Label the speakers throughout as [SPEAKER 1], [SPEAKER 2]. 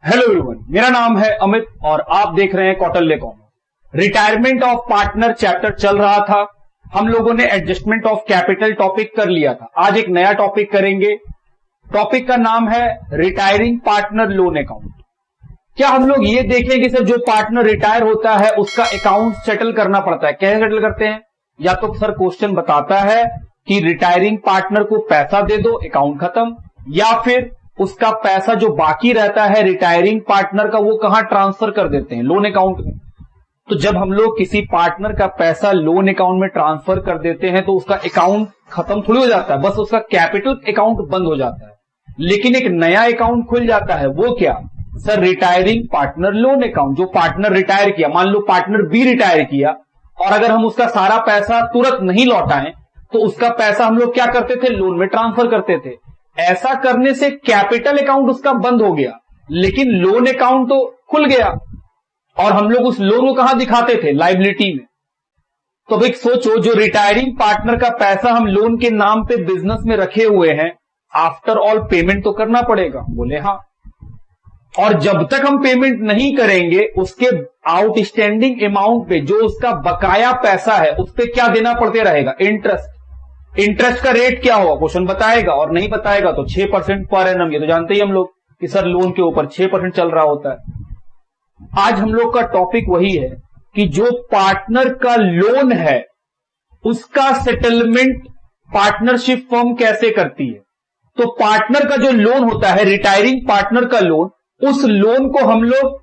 [SPEAKER 1] Hello everyone, मेरा नाम है अमित और आप देख रहे हैं Kautilya commerce. Retirement of partner chapter चल रहा था। हम लोगों ने एडजस्टमेंट ऑफ कैपिटल टॉपिक कर लिया था। आज एक नया टॉपिक करेंगे। टॉपिक का नाम है रिटायरिंग पार्टनर लोन अकाउंट। क्या हम लोग ये देखें कि सर जो पार्टनर रिटायर होता है उसका अकाउंट सेटल करना पड़ता है। कैसे सेटल करते हैं? या तो सर क्वेश्चन बताता है कि रिटायरिंग पार्टनर को पैसा दे दो, अकाउंट खत्म, या फिर उसका पैसा जो बाकी रहता है रिटायरिंग पार्टनर का वो कहां ट्रांसफर कर देते हैं? लोन अकाउंट में। तो जब हम लोग किसी पार्टनर का पैसा लोन अकाउंट में ट्रांसफर कर देते हैं तो उसका अकाउंट खत्म थोड़ी हो जाता है, बस उसका कैपिटल अकाउंट बंद हो जाता है, लेकिन एक नया अकाउंट खुल जाता है। वो क्या? Sir retiring partner loan account. जो पार्टनर रिटायर किया, मान लो पार्टनर बी रिटायर किया, और अगर हम उसका सारा पैसा तुरंत नहीं लौटाएं तो उसका पैसा हम लोग क्या करते थे? लोन में ट्रांसफर करते थे। ऐसा करने से कैपिटल अकाउंट उसका बंद हो गया, लेकिन लोन अकाउंट तो खुल गया, और हम लोग उस लोन को कहां दिखाते थे? लायबिलिटी में। तो भाई सोचो, जो रिटायरिंग पार्टनर का पैसा हम लोन के नाम पे बिजनेस में रखे हुए हैं, आफ्टर ऑल पेमेंट तो करना पड़ेगा। बोले हाँ। और जब तक हम पेमेंट नहीं करेंगे उसके आउटस्टैंडिंग अमाउंट पे, जो उसका बकाया पैसा है, उस पर क्या देना पड़ते रहेगा? इंटरेस्ट। इंटरेस्ट का रेट क्या होगा? क्वेश्चन बताएगा, और नहीं बताएगा तो 6% पर एनम। ये तो जानते ही हम लोग कि सर लोन के ऊपर 6% चल रहा होता है। आज हम लोग का टॉपिक वही है कि जो पार्टनर का लोन है उसका सेटलमेंट पार्टनरशिप फर्म कैसे करती है। तो पार्टनर का जो लोन होता है, रिटायरिंग पार्टनर का लोन, उस लोन को हम लोग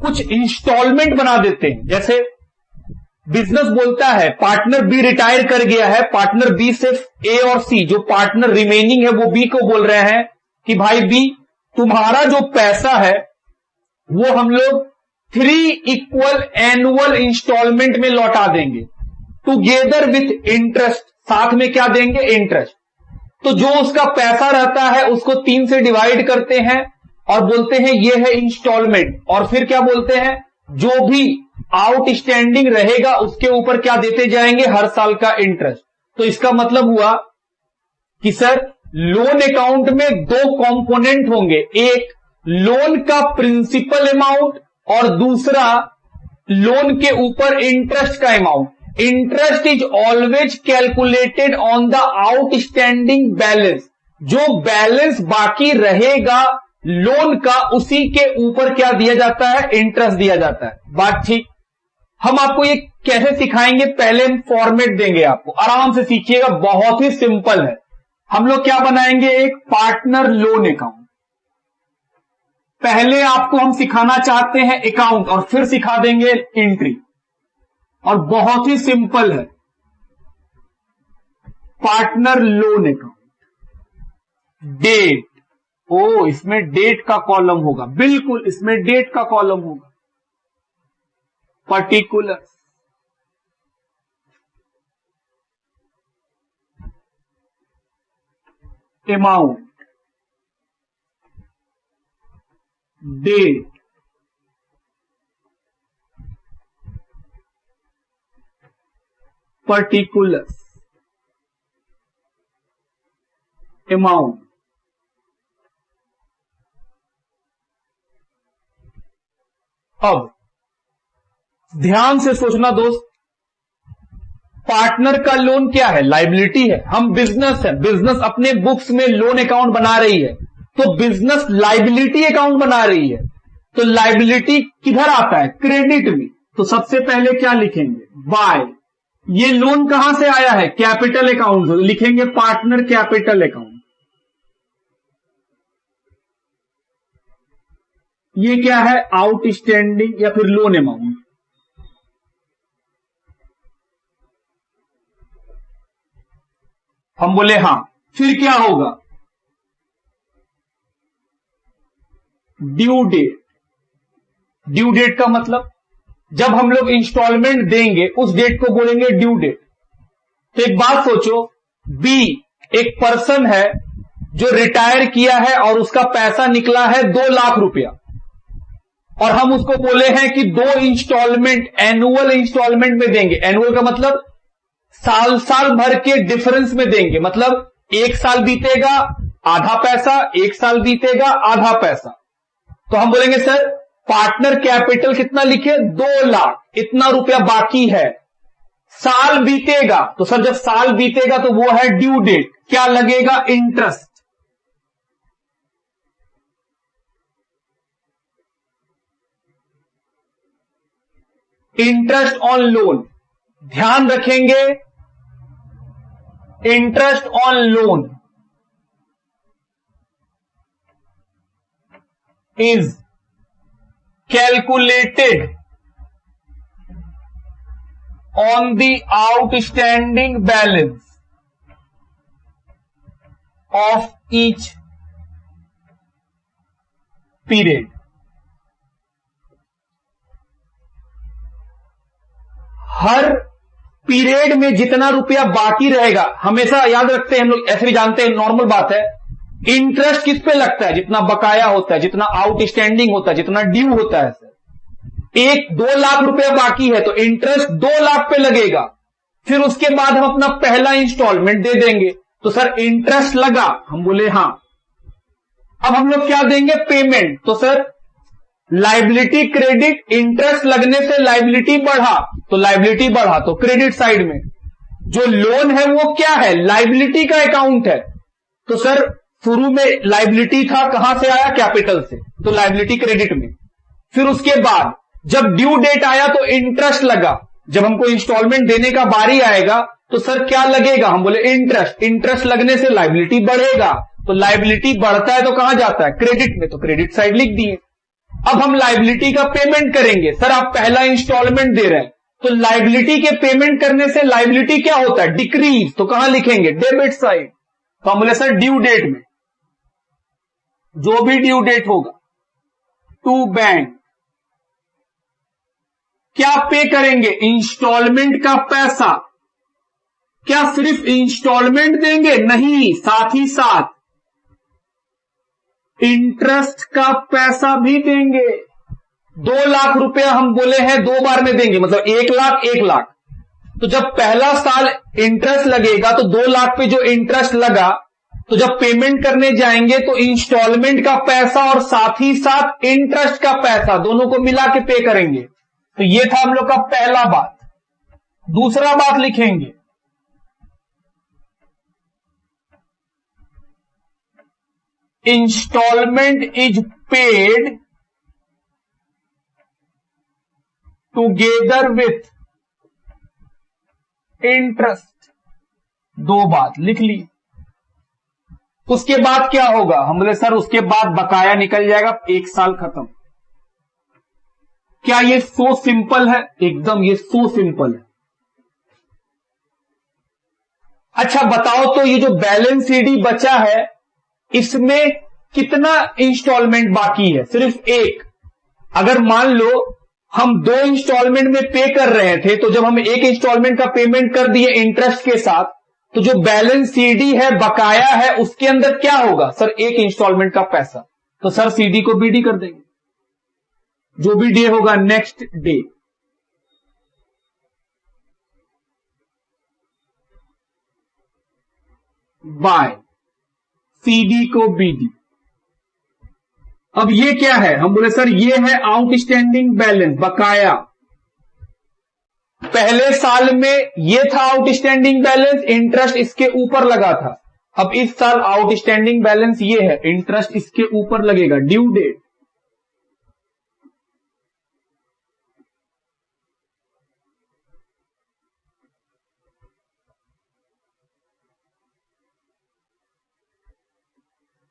[SPEAKER 1] कुछ इंस्टॉलमेंट बना देते हैं। जैसे बिजनेस बोलता है पार्टनर बी रिटायर कर गया है, पार्टनर बी सिर्फ ए और सी, जो पार्टनर रिमेनिंग है वो बी को बोल रहे हैं कि भाई बी, तुम्हारा जो पैसा है वो हम लोग 3 इक्वल एनुअल इंस्टॉलमेंट में लौटा देंगे, टुगेदर विथ इंटरेस्ट। साथ में क्या देंगे? इंटरेस्ट। तो जो उसका पैसा रहता है उसको 3 से डिवाइड करते हैं और बोलते हैं ये है इंस्टॉलमेंट, और फिर क्या बोलते हैं? जो भी आउटस्टैंडिंग रहेगा उसके ऊपर क्या देते जाएंगे? हर साल का इंटरेस्ट। तो इसका मतलब हुआ कि सर लोन अकाउंट में 2 कंपोनेंट होंगे, एक लोन का प्रिंसिपल अमाउंट और दूसरा लोन के ऊपर इंटरेस्ट का amount. Interest is always calculated on the outstanding balance. जो बैलेंस बाकी रहेगा लोन का, उसी के ऊपर क्या दिया जाता है? इंटरेस्ट दिया जाता है। बात ठीक। हम आपको ये कैसे सिखाएंगे? पहले हम फॉर्मेट देंगे आपको, आराम से सीखिएगा, बहुत ही सिंपल है। हम लोग क्या बनाएंगे? एक पार्टनर लोन अकाउंट। पहले आपको हम सिखाना चाहते हैं अकाउंट, और फिर सिखा देंगे एंट्री, और बहुत ही सिंपल है। Partner loan account. डेट, इसमें डेट का कॉलम होगा, बिल्कुल इसमें डेट का कॉलम होगा। Particular, amount, date, particulars, amount. अब ध्यान से सोचना दोस्त, पार्टनर का लोन क्या है? लायबिलिटी है। हम बिजनेस है, बिजनेस अपने बुक्स में लोन अकाउंट बना रही है, तो बिजनेस लायबिलिटी अकाउंट बना रही है। तो लायबिलिटी किधर आता है? क्रेडिट में। तो सबसे पहले क्या लिखेंगे? बाय। ये लोन कहां से आया है? कैपिटल अकाउंट से। लिखेंगे पार्टनर कैपिटल अकाउंट। ये क्या है? आउटस्टैंडिंग या फिर लोन अमाउंट। हम बोले हां। फिर क्या होगा? Due date. ड्यू डेट का मतलब जब हम लोग इंस्टॉलमेंट देंगे उस डेट को बोलेंगे ड्यू डेट। तो एक बात सोचो, बी एक पर्सन है जो रिटायर किया है और उसका पैसा निकला है 2 लाख रुपया, और हम उसको बोले हैं कि 2 इंस्टॉलमेंट एनुअल इंस्टॉलमेंट में देंगे। एनुअल का मतलब साल भर के डिफरेंस में देंगे। मतलब 1 साल बीतेगा आधा पैसा, 1 साल बीतेगा आधा पैसा। तो हम बोलेंगे सर पार्टनर कैपिटल कितना लिखे, 2 लाख, इतना रुपया बाकी है, साल बीतेगा, तो सर जब साल बीतेगा तो वो है ड्यू डेट, क्या लगेगा, इंटरेस्ट। इंटरेस्ट ऑन लोन, ध्यान रखेंगे, interest on loan is calculated on the outstanding balance of each period. Her period में जितना रुपया बाकी रहेगा, हमेशा याद रखते हैं हम लोग, ऐसे भी जानते हैं, नॉर्मल बात है, इंटरेस्ट किस पे लगता है, जितना बकाया होता है, जितना आउटस्टैंडिंग होता है, जितना ड्यू होता है। 2 लाख रुपया बाकी है तो इंटरेस्ट 2 लाख पे लगेगा, फिर उसके बाद हम अपना पहला इंस्टॉलमेंट दे देंगे। तो सर इंटरेस्ट लगा, हम बोले हां, अब हम लोग क्या देंगे, पेमेंट। तो सर लाइबिलिटी क्रेडिट, इंटरेस्ट लगने से लाइबिलिटी बढ़ा, तो लाइबिलिटी बढ़ा तो क्रेडिट साइड में। जो लोन है वो क्या है, लाइबिलिटी का अकाउंट है, तो सर शुरू में लाइबिलिटी था, कहां से आया, कैपिटल से, तो लाइबिलिटी क्रेडिट में। फिर उसके बाद जब ड्यू डेट आया तो इंटरेस्ट लगा, जब हमको इंस्टॉलमेंट देने का बारी आएगा तो सर क्या लगेगा, हम बोले इंटरेस्ट, इंटरेस्ट लगने से लाइबिलिटी बढ़ेगा, तो लाइबिलिटी बढ़ता है तो कहां जाता है, क्रेडिट में, तो क्रेडिट साइड लिख दिए। अब हम लाइबिलिटी का पेमेंट करेंगे, सर आप पहला इंस्टॉलमेंट दे रहे हैं, तो लाइबिलिटी के पेमेंट करने से लाइबिलिटी क्या होता है, डिक्रीज, तो कहां लिखेंगे, डेबिट साइड। तो हम बोले सर ड्यू डेट में जो भी ड्यू डेट होगा टू बैंक, क्या पे करेंगे, इंस्टॉलमेंट का पैसा। क्या सिर्फ इंस्टॉलमेंट देंगे, नहीं, साथ ही साथ इंटरेस्ट का पैसा भी देंगे। 2 लाख रुपया हम बोले हैं 2 बार में देंगे, मतलब 1 लाख 1 लाख। तो जब पहला साल इंटरेस्ट लगेगा तो 2 लाख पे जो इंटरेस्ट लगा, तो जब पेमेंट करने जाएंगे तो इंस्टॉलमेंट का पैसा और साथ ही साथ इंटरेस्ट का पैसा दोनों को मिला के पे करेंगे। तो ये था हम लोग का पहला बात। दूसरा बात लिखेंगे, instalment is paid together with interest. 2 बात लिख ली। उसके बाद क्या होगा, हम बोले सर उसके बाद बकाया निकल जाएगा, 1 साल खत्म। क्या ये सो सिंपल है, एकदम ये सो सिंपल है। अच्छा बताओ तो ये जो बैलेंस सीडी बचा है इसमें कितना इंस्टॉलमेंट बाकी है, सिर्फ 1। अगर मान लो हम 2 इंस्टॉलमेंट में पे कर रहे थे, तो जब हम 1 इंस्टॉलमेंट का पेमेंट कर दिए इंटरेस्ट के साथ, तो जो बैलेंस सीडी है, बकाया है, उसके अंदर क्या होगा, सर 1 इंस्टॉलमेंट का पैसा। तो सर सीडी को बीडी कर देंगे, जो भी डे होगा नेक्स्ट डे। बाय सीडी को बीडी। अब ये क्या है, हम बोले सर ये है आउटस्टैंडिंग बैलेंस, बकाया। पहले साल में ये था आउटस्टैंडिंग बैलेंस, इंटरेस्ट इसके ऊपर लगा था। अब इस साल आउटस्टैंडिंग बैलेंस ये है, इंटरेस्ट इसके ऊपर लगेगा, ड्यू डेट।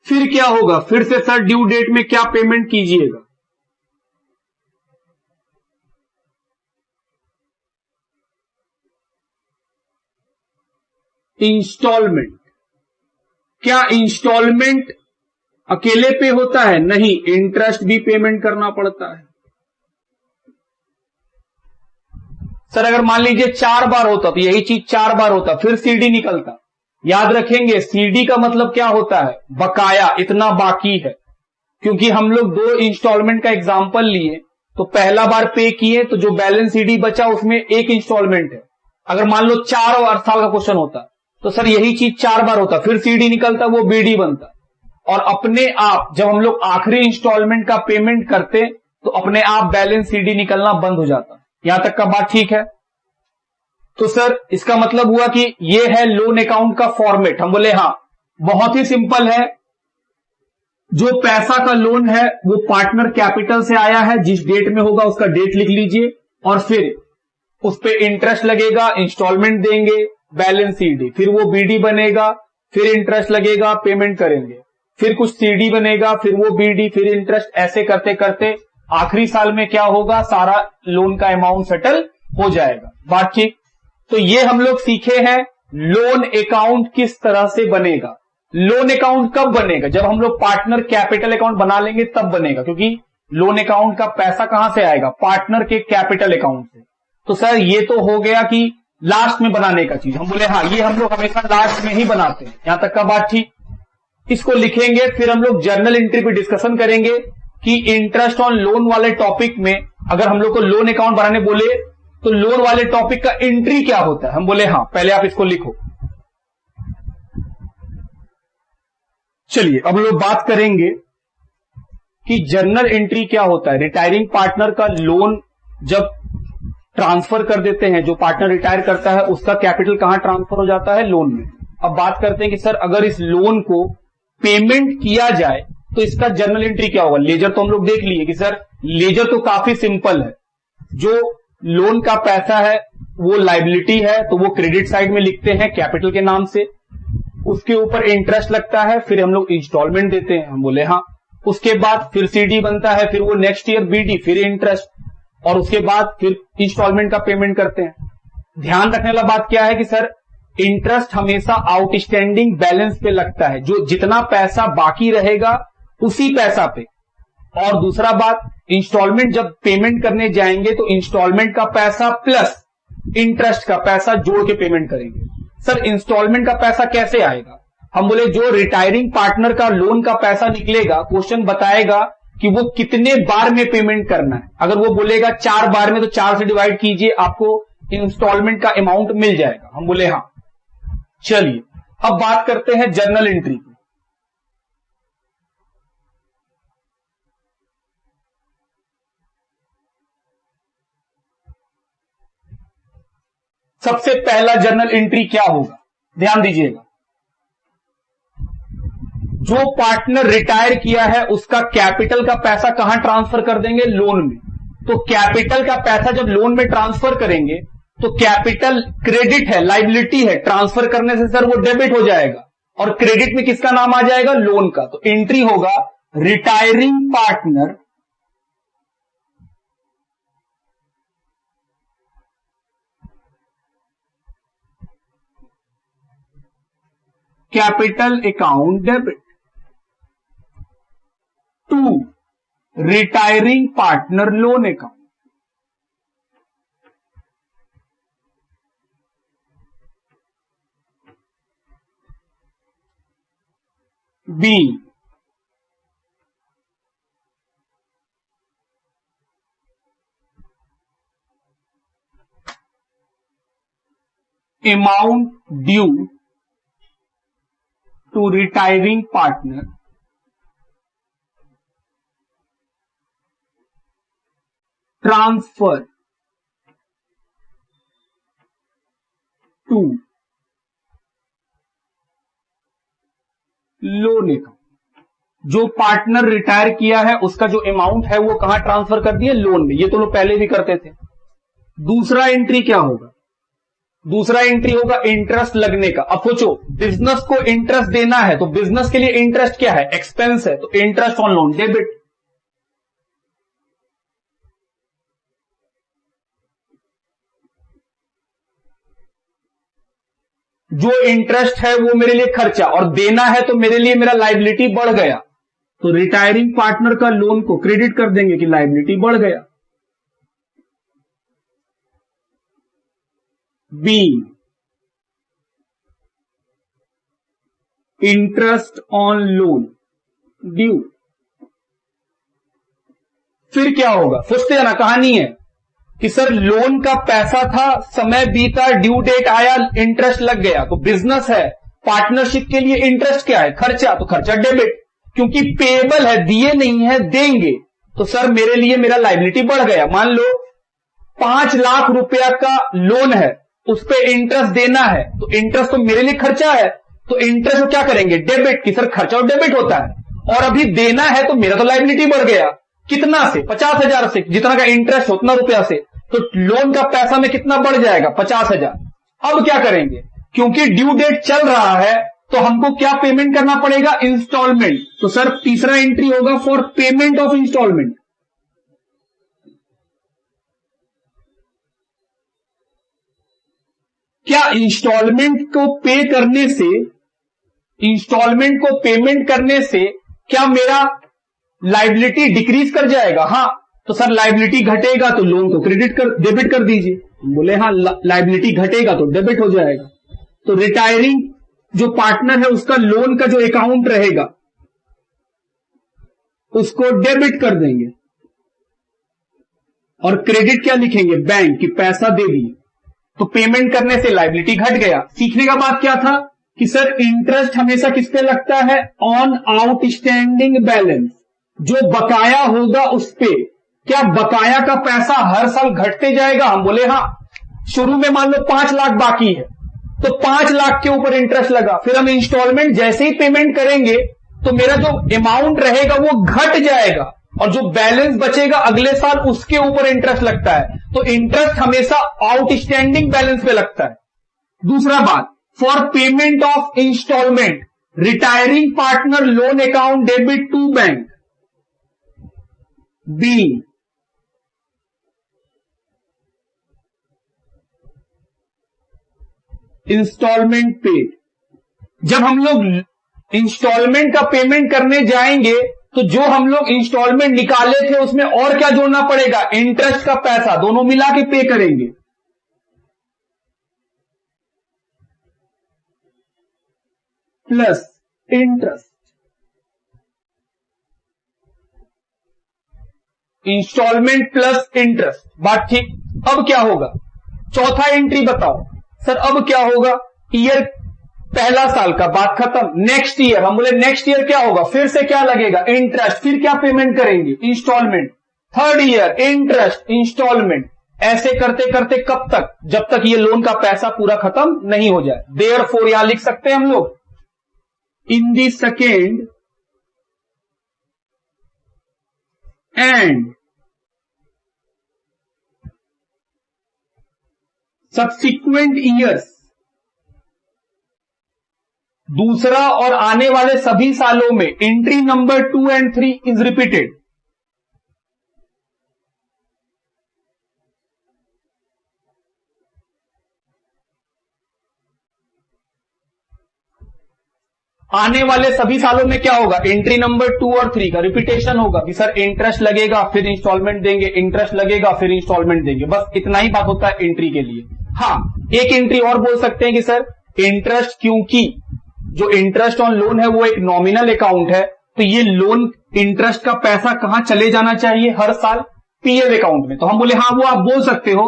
[SPEAKER 1] फिर क्या होगा, फिर से सर ड्यू डेट में क्या पेमेंट कीजिएगा, इंस्टॉलमेंट। क्या इंस्टॉलमेंट अकेले पे होता है, नहीं, इंटरेस्ट भी पेमेंट करना पड़ता है। सर अगर मान लीजिए 4 बार होता तो यही चीज 4 बार होता, फिर सीडी निकलता। याद रखेंगे सीडी का मतलब क्या होता है, बकाया, इतना बाकी है। क्योंकि हम लोग 2 इंस्टॉलमेंट का एग्जांपल लिए, तो पहला बार पे किए तो जो बैलेंस सीडी बचा उसमें 1 इंस्टॉलमेंट है। अगर मान लो 4 साल का क्वेश्चन होता तो सर यही चीज 4 बार होता, फिर सीडी निकलता, वो बीडी बनता। और अपने आप जब हम लोग आखिरी इंस्टॉलमेंट का पेमेंट करते तो अपने आप बैलेंस सीडी निकलना बंद हो जाता। यहां तक का बात ठीक है? तो सर इसका मतलब हुआ कि ये है लोन अकाउंट का फॉर्मेट। हम बोले हाँ, बहुत ही सिंपल है। जो पैसा का लोन है वो पार्टनर कैपिटल से आया है, जिस डेट में होगा उसका डेट लिख लीजिए, और फिर उस पे इंटरेस्ट लगेगा, इंस्टॉलमेंट देंगे, बैलेंस सीडी, फिर वो बीडी बनेगा, फिर इंटरेस्ट लगेगा, पेमेंट करेंगे, फिर कुछ सीडी बनेगा, फिर वो बीडी, फिर इंटरेस्ट, ऐसे करते करते आखिरी साल में क्या होगा, सारा लोन का अमाउंट सेटल हो जाएगा। बात ठीक? तो ये हम लोग सीखे हैं लोन अकाउंट किस तरह से बनेगा। लोन अकाउंट कब बनेगा? जब हम लोग पार्टनर कैपिटल अकाउंट बना लेंगे तब बनेगा, क्योंकि लोन अकाउंट का पैसा कहां से आएगा? पार्टनर के कैपिटल अकाउंट से। तो सर ये तो हो गया कि लास्ट में बनाने का चीज। हम बोले हाँ, ये हम लोग हमेशा लास्ट में ही बनाते हैं। यहां तक का बात ठीक? इसको लिखेंगे, फिर हम लोग जर्नल एंट्री पे डिस्कशन करेंगे कि इंटरेस्ट ऑन लोन वाले टॉपिक में अगर हम लोग को लोन अकाउंट बनाने बोले तो लोन वाले टॉपिक का एंट्री क्या होता है। हम बोले हाँ, पहले आप इसको लिखो। चलिए अब लोग बात करेंगे कि जर्नल एंट्री क्या होता है। रिटायरिंग पार्टनर का लोन जब ट्रांसफर कर देते हैं, जो पार्टनर रिटायर करता है उसका कैपिटल कहां ट्रांसफर हो जाता है? लोन में। अब बात करते हैं कि सर अगर इस लोन को पेमेंट किया जाए तो इसका जर्नल एंट्री क्या होगा। लेजर तो हम लोग देख लिए कि सर लेजर तो काफी सिंपल है। जो लोन का पैसा है वो लायबिलिटी है, तो वो क्रेडिट साइड में लिखते हैं कैपिटल के नाम से। उसके ऊपर इंटरेस्ट लगता है, फिर हम लोग इंस्टॉलमेंट देते हैं। हम बोले हाँ। उसके बाद फिर सीडी बनता है, फिर वो नेक्स्ट ईयर बीडी, फिर इंटरेस्ट, और उसके बाद फिर इंस्टॉलमेंट का पेमेंट करते हैं। ध्यान रखने वाला बात क्या है कि सर इंटरेस्ट हमेशा आउटस्टैंडिंग बैलेंस पे लगता है, जो जितना पैसा बाकी रहेगा उसी पैसा पे। और दूसरा बात, इंस्टॉलमेंट जब पेमेंट करने जाएंगे तो इंस्टॉलमेंट का पैसा प्लस इंटरेस्ट का पैसा जोड़ के पेमेंट करेंगे। सर इंस्टॉलमेंट का पैसा कैसे आएगा? हम बोले जो रिटायरिंग पार्टनर का लोन का पैसा निकलेगा, क्वेश्चन बताएगा कि वो कितने बार में पेमेंट करना है। अगर वो बोलेगा 4 बार में तो 4 से डिवाइड कीजिए, आपको इंस्टॉलमेंट का अमाउंट मिल जाएगा। हम बोले हाँ। चलिए अब बात करते हैं जर्नल एंट्री की। सबसे पहला जर्नल एंट्री क्या होगा, ध्यान दीजिएगा। जो पार्टनर रिटायर किया है उसका कैपिटल का पैसा कहां ट्रांसफर कर देंगे? लोन में। तो कैपिटल का पैसा जब लोन में ट्रांसफर करेंगे तो कैपिटल क्रेडिट है, लायबिलिटी है, ट्रांसफर करने से सर वो डेबिट हो जाएगा, और क्रेडिट में किसका नाम आ जाएगा? लोन का। तो एंट्री होगा retiring partner capital account debit to retiring partner loan account. Be amount due to retiring partner transfer to loan account. जो पार्टनर रिटायर किया है उसका जो अमाउंट है वो कहां ट्रांसफर कर दिया? लोन में। ये तो लोग पहले भी करते थे। दूसरा एंट्री क्या होगा? दूसरा एंट्री होगा इंटरेस्ट लगने का। अब सोचो, बिजनेस को इंटरेस्ट देना है तो बिजनेस के लिए इंटरेस्ट क्या है? एक्सपेंस है, तो इंटरेस्ट ऑन लोन डेबिट। जो इंटरेस्ट है वो मेरे लिए खर्चा, और देना है तो मेरे लिए मेरा लायबिलिटी बढ़ गया, तो रिटायरिंग पार्टनर का लोन को क्रेडिट कर देंगे कि लायबिलिटी बढ़ गया। Be interest on loan due. फिर क्या होगा? सोचते हैं ना, कहानी है कि सर लोन का पैसा था, समय बीता, ड्यू डेट आया, इंटरेस्ट लग गया। तो बिजनेस है, पार्टनरशिप के लिए इंटरेस्ट क्या है? खर्चा, तो खर्चा डेबिट। क्योंकि पेएबल है, दिए नहीं है, देंगे, तो सर मेरे लिए मेरा लायबिलिटी बढ़ गया। मान लो 5 लाख रुपया का लोन है, उस पर इंटरेस्ट देना है, तो इंटरेस्ट तो मेरे लिए खर्चा है, तो इंटरेस्ट को क्या करेंगे, डेबिट की। सर खर्चा और डेबिट होता है, और अभी देना है तो मेरा तो लायबिलिटी बढ़ गया। कितना से, 50,000 से, जितना का इंटरेस्ट उतना रुपया से, तो लोन का पैसा में कितना बढ़ जाएगा, 50,000। अब क्या करेंगे, क्योंकि ड्यू डेट चल रहा है, तो हमको क्या पेमेंट करना पड़ेगा, इंस्टॉलमेंट। तो सर तीसरा एंट्री होगा फॉर पेमेंट ऑफ इंस्टॉलमेंट। क्या इंस्टॉलमेंट को पे करने से, इंस्टॉलमेंट को पेमेंट करने से क्या मेरा लायबिलिटी डिक्रीज कर जाएगा? हाँ। तो सर लायबिलिटी घटेगा तो लोन को डेबिट कर दीजिए। बोले हाँ, लायबिलिटी घटेगा तो डेबिट हो जाएगा। तो रिटायरिंग जो पार्टनर है उसका लोन का जो अकाउंट रहेगा उसको डेबिट कर देंगे, और क्रेडिट क्या लिखेंगे, बैंक की, पैसा दे दिए। तो पेमेंट करने से लायबिलिटी घट गया। सीखने का बात क्या था कि सर इंटरेस्ट हमेशा किस पे लगता है, ऑन आउटस्टैंडिंग बैलेंस, जो बकाया होगा उस पे। क्या बकाया का पैसा हर साल घटते जाएगा? हम बोले हाँ। शुरू में मान लो 5 लाख बाकी है, तो 5 लाख के ऊपर इंटरेस्ट लगा, फिर हम इंस्टॉलमेंट जैसे ही पेमेंट करेंगे तो मेरा जो अमाउंट रहेगा वो घट जाएगा, और जो बैलेंस बचेगा अगले साल उसके ऊपर इंटरेस्ट लगता है। तो इंटरेस्ट हमेशा आउटस्टैंडिंग बैलेंस पे लगता है। दूसरा बात, for payment of instalment, retiring partner loan account debit to bank. Be, instalment paid. जब हम लोग इंस्टॉलमेंट का पेमेंट करने जाएंगे तो जो हम लोग इंस्टॉलमेंट निकाले थे उसमें और क्या जोड़ना पड़ेगा, इंटरेस्ट का पैसा, दोनों मिला के पे करेंगे। Plus interest, instalment plus interest. बात ठीक। अब क्या होगा, चौथा एंट्री बताओ सर। अब क्या होगा, ईयर पहला साल का, बात खत्म। नेक्स्ट ईयर, हम बोले नेक्स्ट ईयर क्या होगा, फिर से क्या लगेगा, इंटरेस्ट, फिर क्या पेमेंट करेंगे, instalment. Third year interest, instalment, ऐसे करते करते कब तक, जब तक ये लोन का पैसा पूरा खत्म नहीं हो जाए। देयरफॉर यहां लिख सकते हैं हम लोग, in the second and subsequent years, दूसरा और आने वाले सभी सालों में entry number 2 and 3 is repeated. आने वाले सभी सालों में क्या होगा, एंट्री नंबर 2 और 3 का रिपीटेशन होगा कि सर इंटरेस्ट लगेगा फिर इंस्टॉलमेंट देंगे, इंटरेस्ट लगेगा फिर इंस्टॉलमेंट देंगे। बस इतना ही बात होता है एंट्री के लिए। हाँ, एक एंट्री और बोल सकते हैं कि सर इंटरेस्ट, क्योंकि जो इंटरेस्ट ऑन लोन है वो एक नॉमिनल अकाउंट है, तो ये लोन इंटरेस्ट का पैसा कहां चले जाना चाहिए हर साल, पीएल अकाउंट में। तो हम बोले हाँ, वो आप बोल सकते हो,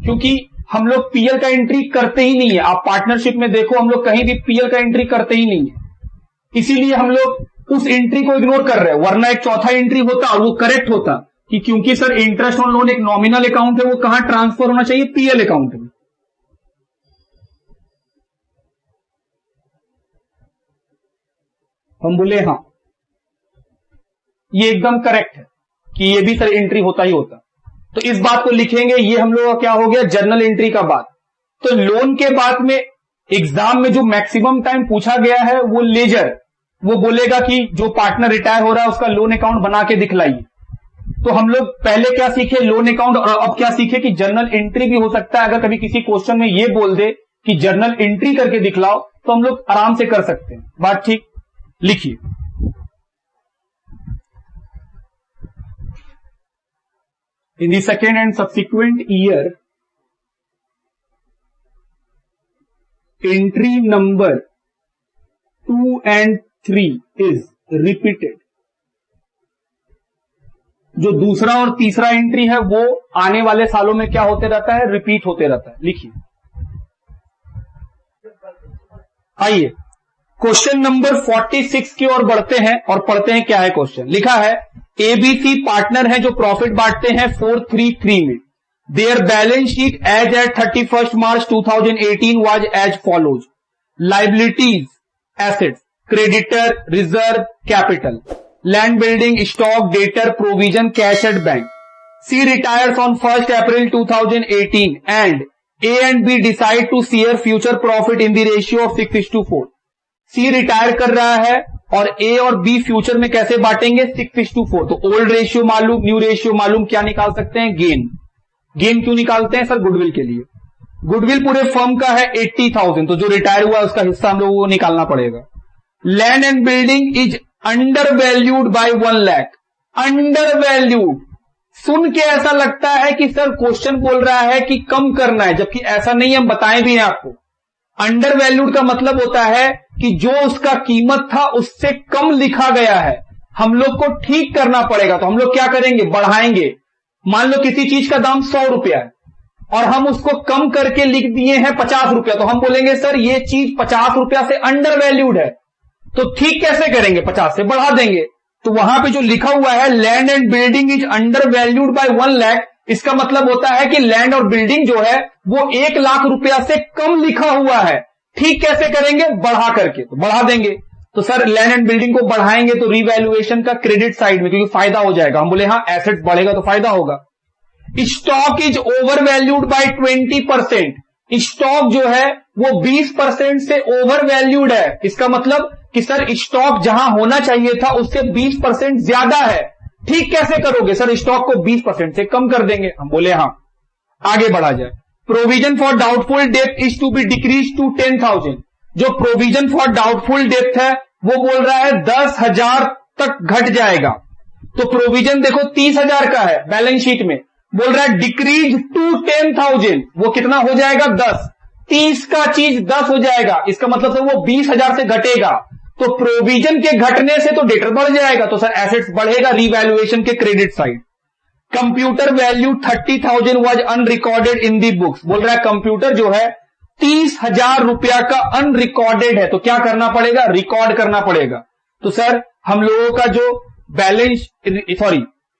[SPEAKER 1] क्योंकि हम लोग पीएल का एंट्री करते ही नहीं है। आप पार्टनरशिप में देखो, हम लोग कहीं भी पीएल का एंट्री करते ही नहीं है, इसीलिए हम लोग उस एंट्री को इग्नोर कर रहे हैं। वरना एक चौथा एंट्री होता और वो करेक्ट होता कि क्योंकि सर इंटरेस्ट ऑन लोन एक नॉमिनल अकाउंट है, वो कहां ट्रांसफर होना चाहिए, पीएल अकाउंट में। हम बोले हाँ, ये एकदम करेक्ट है कि ये भी सर एंट्री होता ही होता। तो इस बात को लिखेंगे, ये हम लोग का क्या हो गया, जर्नल एंट्री का बात। तो लोन के बाद में एग्जाम में जो मैक्सिमम टाइम पूछा गया है वो लेजर, वो बोलेगा कि जो पार्टनर रिटायर हो रहा है उसका लोन अकाउंट बना के दिखलाइए। तो हम लोग पहले क्या सीखे, लोन अकाउंट, और अब क्या सीखे कि जर्नल एंट्री भी हो सकता है। अगर कभी किसी क्वेश्चन में ये बोल दे कि जर्नल एंट्री करके दिखलाओ तो हम लोग आराम से कर सकते हैं। बात ठीक। लिखिए, in the second and subsequent year entry number 2 and 3 is repeated. जो दूसरा और तीसरा एंट्री है वो आने वाले सालों में क्या होते रहता है, रिपीट होते रहता है। लिखिए, आइए क्वेश्चन नंबर 46 की ओर बढ़ते हैं और पढ़ते हैं क्या है क्वेश्चन। लिखा है एबीसी पार्टनर है जो प्रॉफिट बांटते हैं 433 में। Their balance sheet as at 31 March 2018 was as follows. Liabilities, assets, creditor, reserve, capital, land, building, stock, debtor, provision, cash at bank. C retires on 1 April 2018 and A and B decide to share future profit in the ratio of 6:4। C retire कर रहा है और ए और B future में कैसे बांटेंगे 6:4। तो old ratio मालूम, न्यू रेशियो मालूम, क्या निकाल सकते हैं गेन। गेन क्यों निकालते हैं सर? गुडविल के लिए। गुडविल पूरे फर्म का है 80,000, तो जो रिटायर हुआ उसका हिस्सा हम लोगों को निकालना पड़ेगा। Land and building is under valued by 1 lakh. Under valued सुन के ऐसा लगता है कि सर क्वेश्चन बोल रहा है कि कम करना है, जबकि ऐसा नहीं, हम बताएं भी हैं आपको। अंडर वैल्यूड का मतलब होता है कि जो उसका कीमत था उससे कम लिखा गया है, हम लोग को ठीक करना पड़ेगा। तो हम लोग क्या करेंगे? बढ़ाएंगे। मान लो किसी चीज का दाम 100 रुपया है और हम उसको कम करके लिख दिए हैं 50 रुपया, तो हम बोलेंगे सर ये चीज 50 रुपया से अंडर वैल्यूड है। तो ठीक कैसे करेंगे? 50 से बढ़ा देंगे। तो वहां पे जो लिखा हुआ है land and building is under valued by 1 lakh, इसका मतलब होता है कि लैंड और बिल्डिंग जो है वो 1 लाख रुपया से कम लिखा हुआ है। ठीक कैसे करेंगे? बढ़ा करके। तो बढ़ा देंगे। तो सर लैंड एंड बिल्डिंग को बढ़ाएंगे तो रिवैल्यूएशन का क्रेडिट साइड में, क्योंकि फायदा हो जाएगा। हम बोले हाँ एसेट्स बढ़ेगा तो फायदा होगा। Stock is over valued bye 20%। Stock जो है वो 20% से ओवर वैल्यूड है। इसका मतलब कि सर स्टॉक जहां होना चाहिए था उससे 20% ज्यादा है। ठीक कैसे करोगे? सर स्टॉक को 20% से कम कर देंगे। हम बोले हाँ। आगे बढ़ा जाए। Provision for doubtful debt is to be decrease to 10,000। जो प्रोविजन फॉर डाउटफुल डेट है वो बोल रहा है 10,000 तक घट जाएगा। तो प्रोविजन देखो 30,000 का है बैलेंस शीट में, बोल रहा है डिक्रीज टू 10,000। वो कितना हो जाएगा? 10। 30 का चीज 10 हो जाएगा। इसका मतलब सर वो 20,000 से घटेगा। तो प्रोविजन के घटने से तो डेटर बढ़ जाएगा, तो सर एसेट्स बढ़ेगा रिवैल्यूएशन के credit side. Computer value 30,000 was unrecorded in the books. बोल रहा है कंप्यूटर जो है 30,000 रुपया का अनरिकॉर्डेड है, तो क्या करना पड़ेगा? रिकॉर्ड करना पड़ेगा। तो सर हम लोगों का जो बैलेंस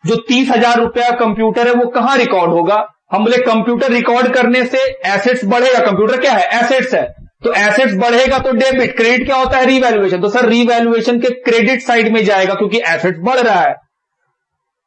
[SPEAKER 1] जो 30,000 रुपया कंप्यूटर है वो कहां रिकॉर्ड होगा? हम बोले कंप्यूटर रिकॉर्ड करने से एसेट्स बढ़ेगा। कंप्यूटर क्या है? एसेट्स है। तो एसेट्स बढ़ेगा तो डेबिट। क्रेडिट क्या होता है? रिवैल्यूएशन। तो सर रिवैल्यूएशन के क्रेडिट साइड में जाएगा क्योंकि एसेट्स बढ़ रहा है।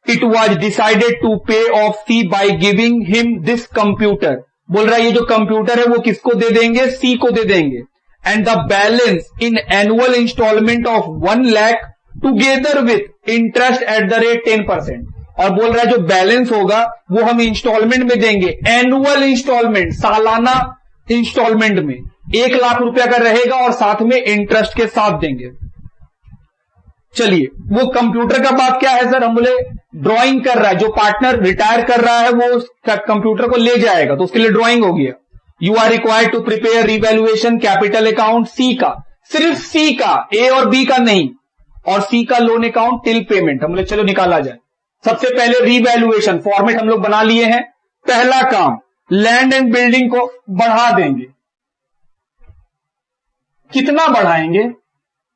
[SPEAKER 1] It was decided to pay off C by giving him this computer. बोल रहा है ये जो कंप्यूटर है वो किसको दे देंगे? सी को दे देंगे। And the balance in annual instalment of 1 lakh together with interest at the rate 10%। और बोल रहा है जो बैलेंस होगा वो हम इंस्टॉलमेंट में देंगे। एनुअल इंस्टॉलमेंट, सालाना इंस्टॉलमेंट में 1 लाख रुपया का रहेगा और साथ में इंटरेस्ट के साथ देंगे। चलिए वो कंप्यूटर का बात क्या है सर? हम बोले ड्राइंग कर रहा है, जो पार्टनर रिटायर कर रहा है वो कंप्यूटर को ले जाएगा, तो उसके लिए ड्राइंग हो गया। You are required to prepare revaluation capital account C का, सिर्फ सी का, ए और बी का नहीं, और सी का लोन अकाउंट टिल पेमेंट। हम बोले चलो निकाला जाए। सबसे पहले रिवैल्यूएशन फॉर्मेट हम लोग बना लिए हैं। पहला काम लैंड एंड बिल्डिंग को बढ़ा देंगे। कितना बढ़ाएंगे?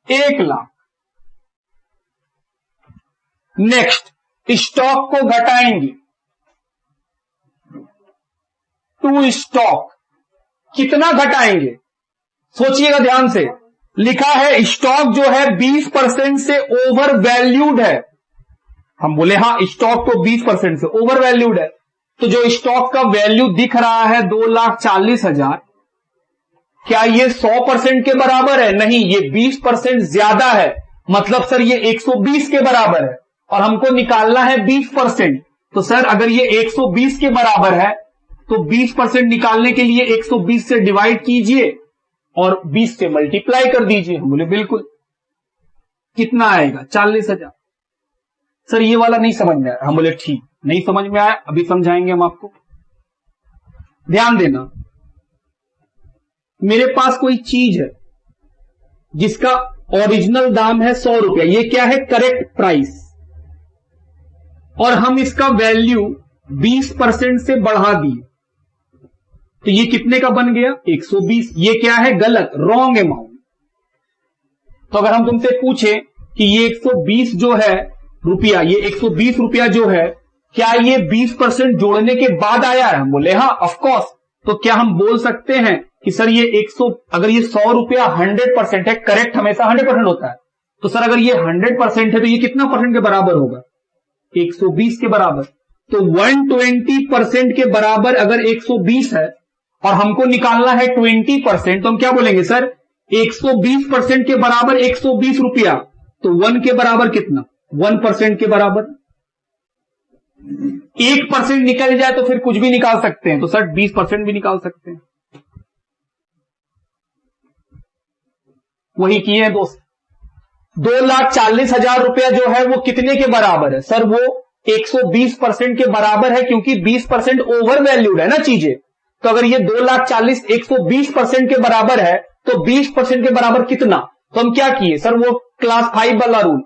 [SPEAKER 1] 1 लाख। नेक्स्ट स्टॉक को घटाएंगे। टू स्टॉक कितना घटाएंगे? सोचिएगा ध्यान से। लिखा है स्टॉक जो है 20% से ओवर वैल्यूड है। हम बोले हाँ स्टॉक को 20% से ओवर वैल्यूड है। तो जो स्टॉक का वैल्यू दिख रहा है 2,40,000, क्या ये 100% के बराबर है? नहीं, ये 20% ज्यादा है। मतलब सर ये 120 के बराबर है और हमको निकालना है 20%। तो सर अगर ये 120 के बराबर है तो 20% निकालने के लिए 120 से डिवाइड कीजिए और 20 से मल्टीप्लाई कर दीजिए। हम बोले बिल्कुल। कितना आएगा? 40,000। सर ये वाला नहीं समझ में आया। हम बोले ठीक, नहीं समझ में आया, अभी समझाएंगे हम आपको। ध्यान देना, मेरे पास कोई चीज है जिसका ओरिजिनल दाम है 100 रुपया, ये क्या है? करेक्ट प्राइस, और हम इसका वैल्यू 20% से बढ़ा दिए, तो ये कितने का बन गया? 120। ये क्या है? गलत, रॉन्ग अमाउंट। तो अगर हम तुमसे पूछे कि ये 120 जो है रुपया, ये 120 रुपया जो है, क्या ये 20% जोड़ने के बाद आया है? हम बोले हाँ ऑफ कोर्स। तो क्या हम बोल सकते हैं कि सर ये 100, अगर ये 100 रुपया 100% है, करेक्ट हमेशा 100% होता है, तो सर अगर ये 100% है तो ये कितना परसेंट के बराबर होगा? 120 के बराबर। तो 120% के बराबर अगर 120 है और हमको निकालना है 20%, तो हम क्या बोलेंगे सर? 120% के बराबर 120 रुपया, तो 1 के बराबर कितना? 1% के बराबर। 1% निकल जाए तो फिर कुछ भी निकाल सकते हैं, तो सर 20% भी निकाल सकते हैं। वही किए हैं दोस्त। 2,40,000 रुपया जो है वो कितने के बराबर है? सर वो 120% के बराबर है, क्योंकि 20% ओवर वैल्यूड है ना चीजें। तो अगर ये 2,40,000 120% के बराबर है तो 20% के बराबर कितना? तो हम क्या किए सर? वो क्लास 5 वाला रूल,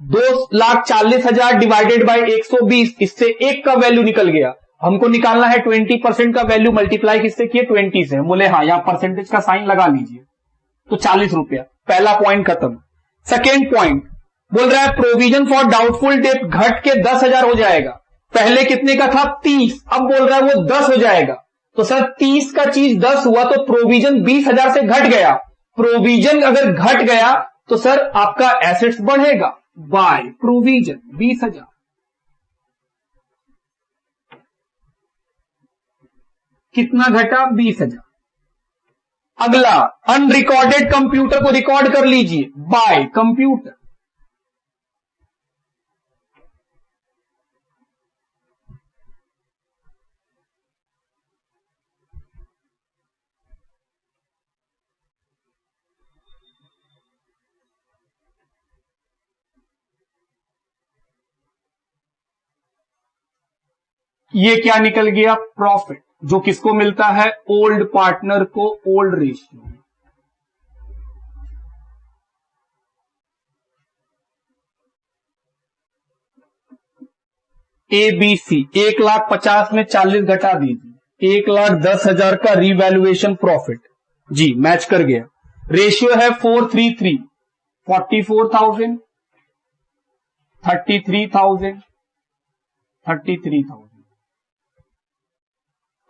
[SPEAKER 1] 2,40,000 डिवाइडेड बाई 120, इससे 1 का वैल्यू निकल गया। हमको निकालना है 20% का वैल्यू, मल्टीप्लाई किससे किए? 20 से। बोले हाँ, यहां परसेंटेज का साइन लगा लीजिए, तो 40 रुपया। पहला पॉइंट खत्म। सेकेंड पॉइंट बोल रहा है प्रोविजन फॉर डाउटफुल डेट घट के 10,000 हो जाएगा। पहले कितने का था? 30, अब बोल रहा है वो 10 हो जाएगा। तो सर 30 का चीज 10 हुआ तो प्रोविजन 20,000 से घट गया। प्रोविजन अगर घट गया तो सर आपका एसेट्स बढ़ेगा बाय प्रोविजन 20,000। कितना घटा? 20,000। अगला, अनरिकॉर्डेड कंप्यूटर को रिकॉर्ड कर लीजिए बाय कंप्यूटर। ये क्या निकल गया? प्रॉफिट, जो किसको मिलता है? ओल्ड पार्टनर को, ओल्ड रेशियो। ABC 1,50,000 में 40 घटा दीजिए, 1,10,000 का रिवैल्यूएशन प्रॉफिट। जी मैच कर गया। रेशियो है 433, 44,000, 33,000, 33,000।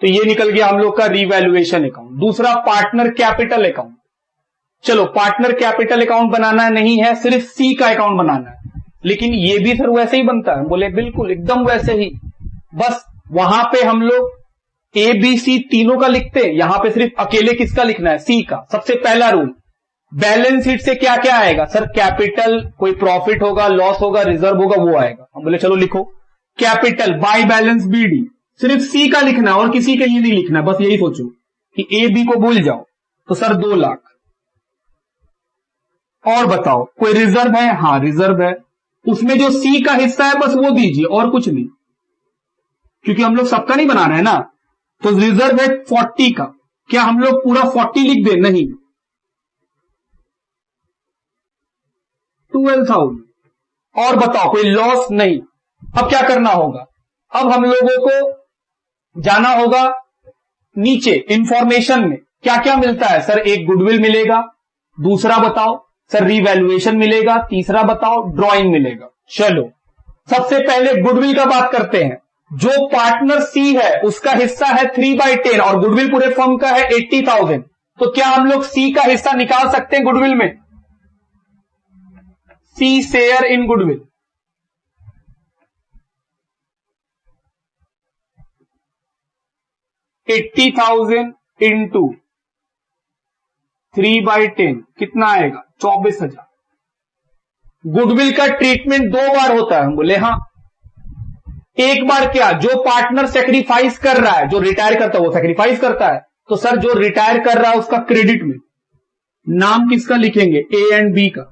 [SPEAKER 1] तो ये निकल गया हम लोग का रिवैल्यूएशन अकाउंट। दूसरा पार्टनर कैपिटल अकाउंट। चलो पार्टनर कैपिटल अकाउंट बनाना नहीं है, सिर्फ सी का अकाउंट बनाना है। लेकिन ये भी सर वैसे ही बनता है। बोले बिल्कुल एकदम वैसे ही, बस वहां पे हम लोग ABC तीनों का लिखते हैं, यहां पे सिर्फ अकेले किसका लिखना है? सी का। सबसे पहला रूल, बैलेंस शीट से क्या क्या आएगा? सर कैपिटल, कोई प्रॉफिट होगा, लॉस होगा, रिजर्व होगा, वो आएगा। हम बोले चलो लिखो कैपिटल बाय बैलेंस BD, सिर्फ सी का लिखना है और किसी के लिए नहीं लिखना है। बस यही सोचो कि AB को भूल जाओ। तो सर 2 लाख। और बताओ कोई रिजर्व है? हाँ रिजर्व है, उसमें जो सी का हिस्सा है बस वो दीजिए और कुछ नहीं, क्योंकि हम लोग सबका नहीं बना रहे हैं ना। तो रिजर्व है 40 का, क्या हम लोग पूरा 40 लिख दें? नहीं, 12,000। और बताओ कोई लॉस? नहीं। अब क्या करना होगा? अब हम लोगों को जाना होगा नीचे इंफॉर्मेशन में, क्या क्या मिलता है? सर एक गुडविल मिलेगा, दूसरा बताओ सर रिवैल्यूएशन मिलेगा, तीसरा बताओ ड्राइंग मिलेगा। चलो सबसे पहले गुडविल का बात करते हैं। जो पार्टनर सी है उसका हिस्सा है 3/10 और गुडविल पूरे फर्म का है 80,000। तो क्या हम लोग सी का हिस्सा निकाल सकते हैं गुडविल में? C share in goodwill, $80,000 into 3/10 कितना आएगा? 24,000। गुडविल का ट्रीटमेंट 2 बार होता है। हम बोले हाँ, एक बार क्या? जो पार्टनर सेक्रीफाइस कर रहा है, जो रिटायर करता है वो सेक्रीफाइस करता है, तो सर जो रिटायर कर रहा है उसका क्रेडिट में नाम किसका लिखेंगे? A एंड B का,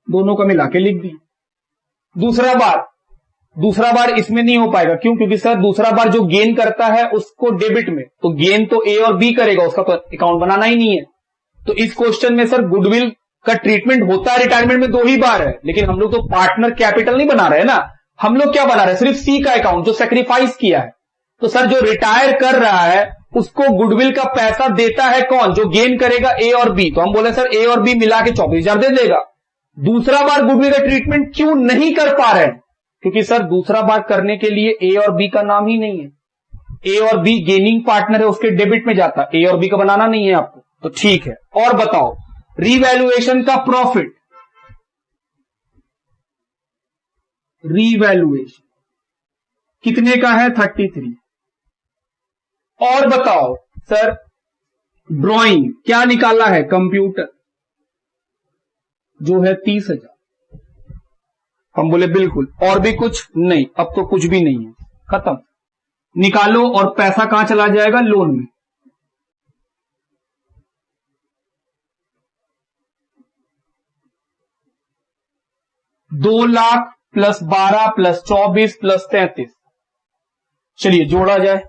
[SPEAKER 1] दोनों का मिला के लिख दी। दूसरा बार इसमें नहीं हो पाएगा। क्यों? क्योंकि सर दूसरा बार जो गेन करता है उसको डेबिट में, तो गेन तो A और B करेगा, उसका तो अकाउंट बनाना ही नहीं है। तो इस क्वेश्चन में सर गुडविल का ट्रीटमेंट होता है रिटायरमेंट में 2 ही बार है, लेकिन हम लोग तो पार्टनर कैपिटल नहीं बना रहे हैं ना, हम लोग क्या बना रहे हैं? सिर्फ सी का अकाउंट जो सेक्रीफाइस किया है। तो सर जो रिटायर कर रहा है उसको गुडविल का पैसा देता है कौन? जो गेन करेगा ए और बी। तो हम बोले सर ए और बी मिला के 24,000 दे देगा। दूसरा बार गुडविल का ट्रीटमेंट क्यों नहीं कर पा रहे हैं? क्योंकि सर दूसरा बार करने के लिए ए और बी का नाम ही नहीं है। ए और बी गेनिंग पार्टनर है, उसके डेबिट में जाता, ए और बी का बनाना नहीं है आपको। तो ठीक है, और बताओ रीवैल्यूएशन का प्रॉफिट, रीवैल्यूएशन कितने का है? 33। और बताओ सर ड्राइंग क्या निकाला है? कंप्यूटर जो है 30,000। हम बोले बिल्कुल, और भी कुछ नहीं, अब तो कुछ भी नहीं है, खत्म। निकालो, और पैसा कहां चला जाएगा? लोन में। दो लाख प्लस 12 प्लस 24 प्लस 33। चलिए जोड़ा जाए।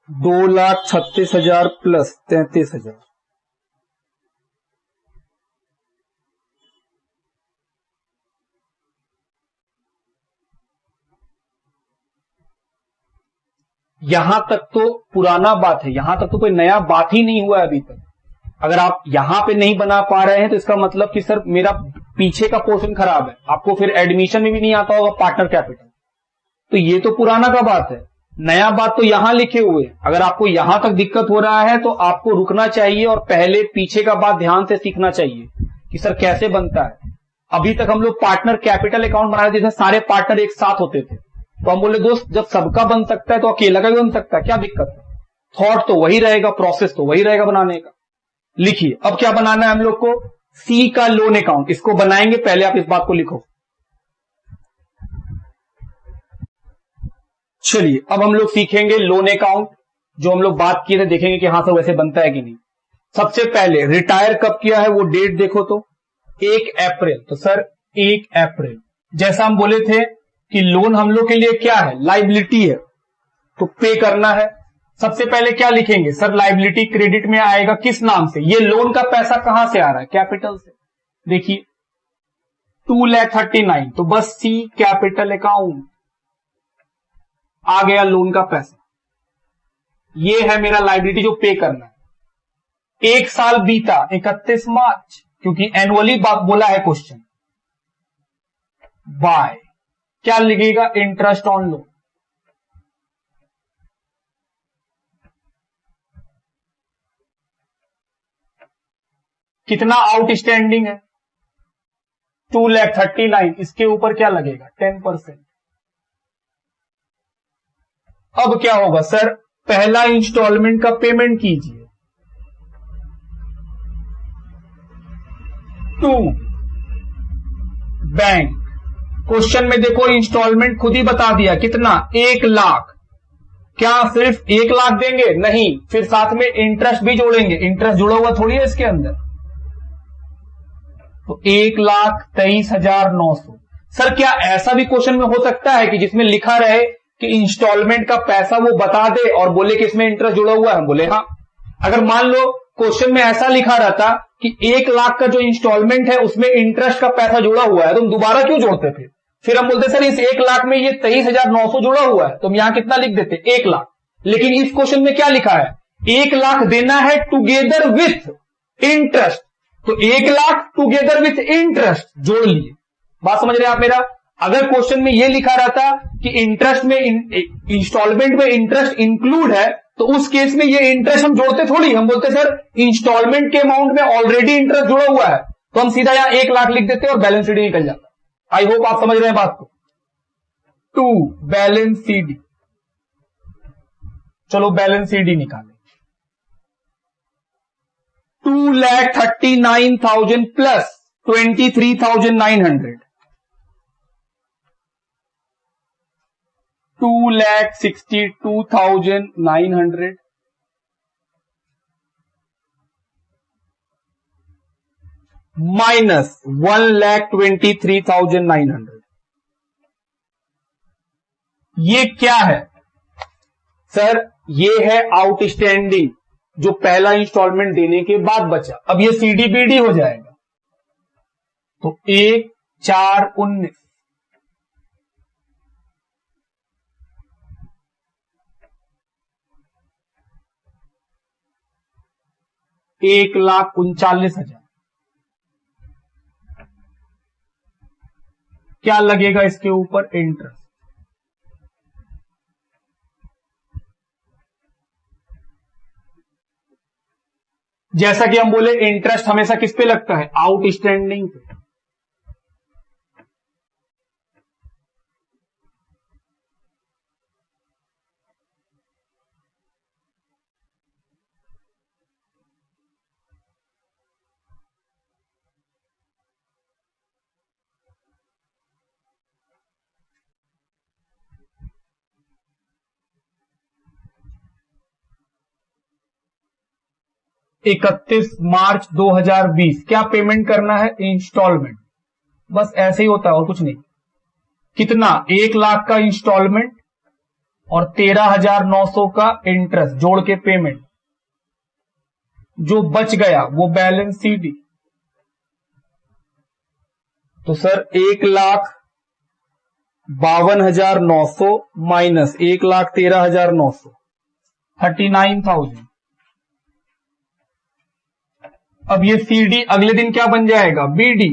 [SPEAKER 1] 2,36,000 प्लस 33,000। यहां तक तो पुराना बात है, यहां तक तो कोई नया बात ही नहीं हुआ है अभी तक। अगर आप यहां पे नहीं बना पा रहे हैं तो इसका मतलब कि सर मेरा पीछे का पोर्शन खराब है, आपको फिर एडमिशन में भी नहीं आता होगा पार्टनर कैपिटल। तो ये तो पुराना का बात है, नया बात तो यहां लिखे हुए। अगर आपको यहां तक दिक्कत हो रहा है तो आपको रुकना चाहिए और पहले पीछे का बात ध्यान से सीखना चाहिए कि सर कैसे बनता है। अभी तक हम लोग पार्टनर कैपिटल अकाउंट बना रहे थे जिसमें सारे पार्टनर एक साथ होते थे। तो हम बोले दोस्त जब सबका बन सकता है तो अकेला का भी बन सकता है, क्या दिक्कत है? थॉट तो वही रहेगा, प्रोसेस तो वही रहेगा बनाने का। लिखिए अब क्या बनाना है हम लोग को? सी का लोन अकाउंट। इसको बनाएंगे, पहले आप इस बात को लिखो। चलिए अब हम लोग सीखेंगे लोन अकाउंट, जो हम लोग बात किए थे, देखेंगे कि हां सर वैसे बनता है कि नहीं। सबसे पहले रिटायर कब किया है वो डेट देखो तो 1 अप्रैल। तो सर 1 अप्रैल, जैसा हम बोले थे कि लोन हम लोग के लिए क्या है? लाइबिलिटी है, तो पे करना है। सबसे पहले क्या लिखेंगे? सर लाइबिलिटी क्रेडिट में आएगा किस नाम से? ये लोन का पैसा कहां से आ रहा है? कैपिटल से। देखिए 2,39,000, तो बस सी कैपिटल अकाउंट आ गया लोन का पैसा। ये है मेरा लाइबिलिटी जो पे करना है। एक साल बीता 31 मार्च, क्योंकि एनुअली बोला है क्वेश्चन। बाय क्या लिखेगा? Interest on loan. कितना आउटस्टैंडिंग है? 2,39,000। इसके ऊपर क्या लगेगा? 10%। अब क्या होगा? सर पहला इंस्टॉलमेंट का पेमेंट कीजिए। 2 बैंक। क्वेश्चन में देखो इंस्टॉलमेंट खुद ही बता दिया कितना? 1 लाख। क्या सिर्फ 1 लाख देंगे? नहीं, फिर साथ में इंटरेस्ट भी जोड़ेंगे। इंटरेस्ट जुड़ा हुआ थोड़ी है इसके अंदर। तो 1,23,900। सर क्या ऐसा भी क्वेश्चन में हो सकता है कि जिसमें लिखा रहे कि इंस्टॉलमेंट का पैसा वो बता दे और बोले कि इसमें इंटरेस्ट जुड़ा हुआ है? हम बोले हाँ। अगर मान लो क्वेश्चन में ऐसा लिखा रहता कि 1 लाख का जो इंस्टॉलमेंट है उसमें इंटरेस्ट का पैसा जुड़ा हुआ है, तो हम दोबारा क्यों जोड़ते फिर हम बोलते सर इस 1 लाख में ये 23,900 जुड़ा हुआ है, तो हम यहां कितना लिख देते? 1 लाख। लेकिन इस क्वेश्चन में क्या लिखा है? 1 लाख देना है टुगेदर विथ इंटरेस्ट, तो 1 लाख टुगेदर विथ इंटरेस्ट जोड़ लिए। बात समझ रहे हैं आप मेरा? अगर क्वेश्चन में यह लिखा रहता कि इंटरेस्ट में इंस्टॉलमेंट में इंटरेस्ट इंक्लूड है, तो उस केस में ये इंटरेस्ट हम जोड़ते थोड़ी, हम बोलते सर इंस्टॉलमेंट के अमाउंट में ऑलरेडी इंटरेस्ट जुड़ा हुआ है, तो हम सीधा यहां 1 लाख लिख देते और बैलेंस शीट निकल जाता। आई होप आप समझ रहे हैं बात को। 2 बैलेंस सीडी। चलो बैलेंस सीडी निकालें। 2,39,000 प्लस 23,900, 2,62,900 माइनस 1,23,900। ये क्या है? सर ये है आउटस्टैंडिंग जो पहला इंस्टॉलमेंट देने के बाद बचा। अब ये सीडीबीडी हो जाएगा, तो 1,4,19 1,39,000। क्या लगेगा इसके ऊपर? इंटरेस्ट। जैसा कि हम बोले इंटरेस्ट हमेशा किस पे लगता है? आउटस्टैंडिंग पे। इकतीस मार्च 2020 क्या पेमेंट करना है? इंस्टॉलमेंट। बस ऐसे ही होता है और कुछ नहीं। कितना? 1,00,000 का इंस्टॉलमेंट और 13,900 का इंटरेस्ट जोड़ के पेमेंट। जो बच गया वो बैलेंस सीडी। तो सर 1,52,900 माइनस 1,13,900 39,000। अब ये सीडी अगले दिन क्या बन जाएगा? बीडी।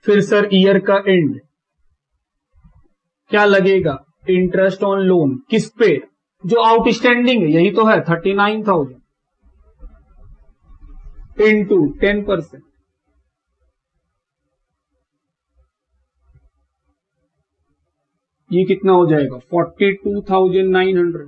[SPEAKER 1] फिर सर ईयर का एंड क्या लगेगा? Interest on loan. किस पे? जो आउटस्टैंडिंग है, यही तो है 39,000 इंटू 10%। ये कितना हो जाएगा? 42,900।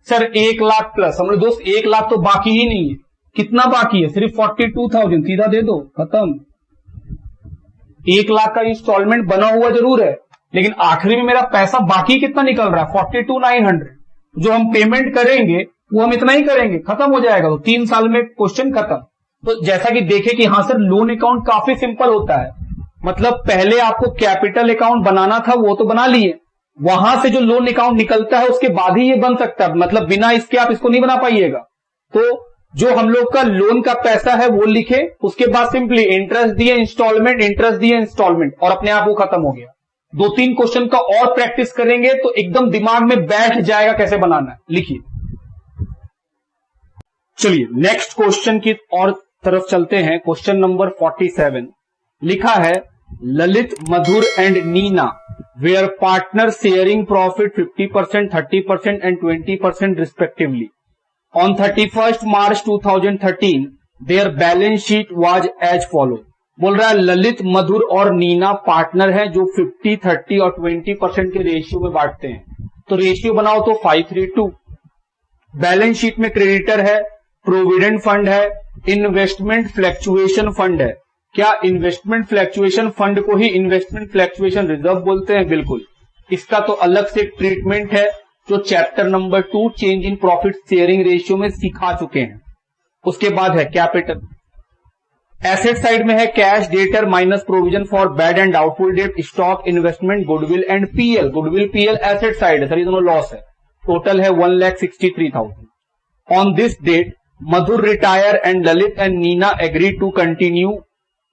[SPEAKER 1] सर 1,00,000 प्लस, हमने दोस्त 1,00,000 तो बाकी ही नहीं है। कितना बाकी है? सिर्फ 42,000। सीधा दे दो, खत्म। 1,00,000 का इंस्टॉलमेंट बना हुआ जरूर है, लेकिन आखिरी में मेरा पैसा बाकी कितना निकल रहा है? 42,900। जो हम पेमेंट करेंगे वो हम इतना ही करेंगे, खत्म हो जाएगा। तो 3 साल में क्वेश्चन खत्म। तो जैसा कि देखे कि हाँ सर लोन अकाउंट काफी सिंपल होता है। मतलब पहले आपको कैपिटल अकाउंट बनाना था, वो तो बना लिए। वहां से जो लोन अकाउंट निकलता है उसके बाद ही ये बन सकता है। मतलब बिना इसके आप इसको नहीं बना पाइएगा। तो जो हम लोग का लोन का पैसा है वो लिखे, उसके बाद सिंपली इंटरेस्ट दिए, इंस्टॉलमेंट, इंटरेस्ट दिए, इंस्टॉलमेंट, और अपने आप वो खत्म हो गया। 2-3 क्वेश्चन का और प्रैक्टिस करेंगे तो एकदम दिमाग में बैठ जाएगा कैसे बनाना है। लिखिए। चलिए नेक्स्ट क्वेश्चन की और तरफ चलते हैं। क्वेश्चन नंबर 47 लिखा है, Lalit, Madhur and Neena were partner sharing profit 50%, 30% and 20% respectively. On 31st March 2013, their balance sheet was as follow। बोल रहा है ललित, मधुर और नीना पार्टनर हैं जो 50, 30 और 20% के रेशियो में बांटते हैं। तो रेशियो बनाओ तो 5:3:2। बैलेंस शीट में क्रेडिटर है, प्रोविडेंट फंड है, इन्वेस्टमेंट फ्लैक्चुएशन फंड है। क्या इन्वेस्टमेंट फ्लैक्चुएशन फंड को ही इन्वेस्टमेंट फ्लैक्चुएशन रिजर्व बोलते हैं? बिल्कुल। इसका तो अलग से ट्रीटमेंट है जो chapter number 2 change in profit sharing ratio में सिखा चुके हैं। उसके बाद है कैपिटल। एसेट साइड में है cash, debtor minus provision for bad and doubtful debt, stock, investment, goodwill and PL. Goodwill PL asset side है सर, ये दोनों लॉस है। टोटल है 1,63,000। On this date Madhur retire and Lalit and Neena agree to continue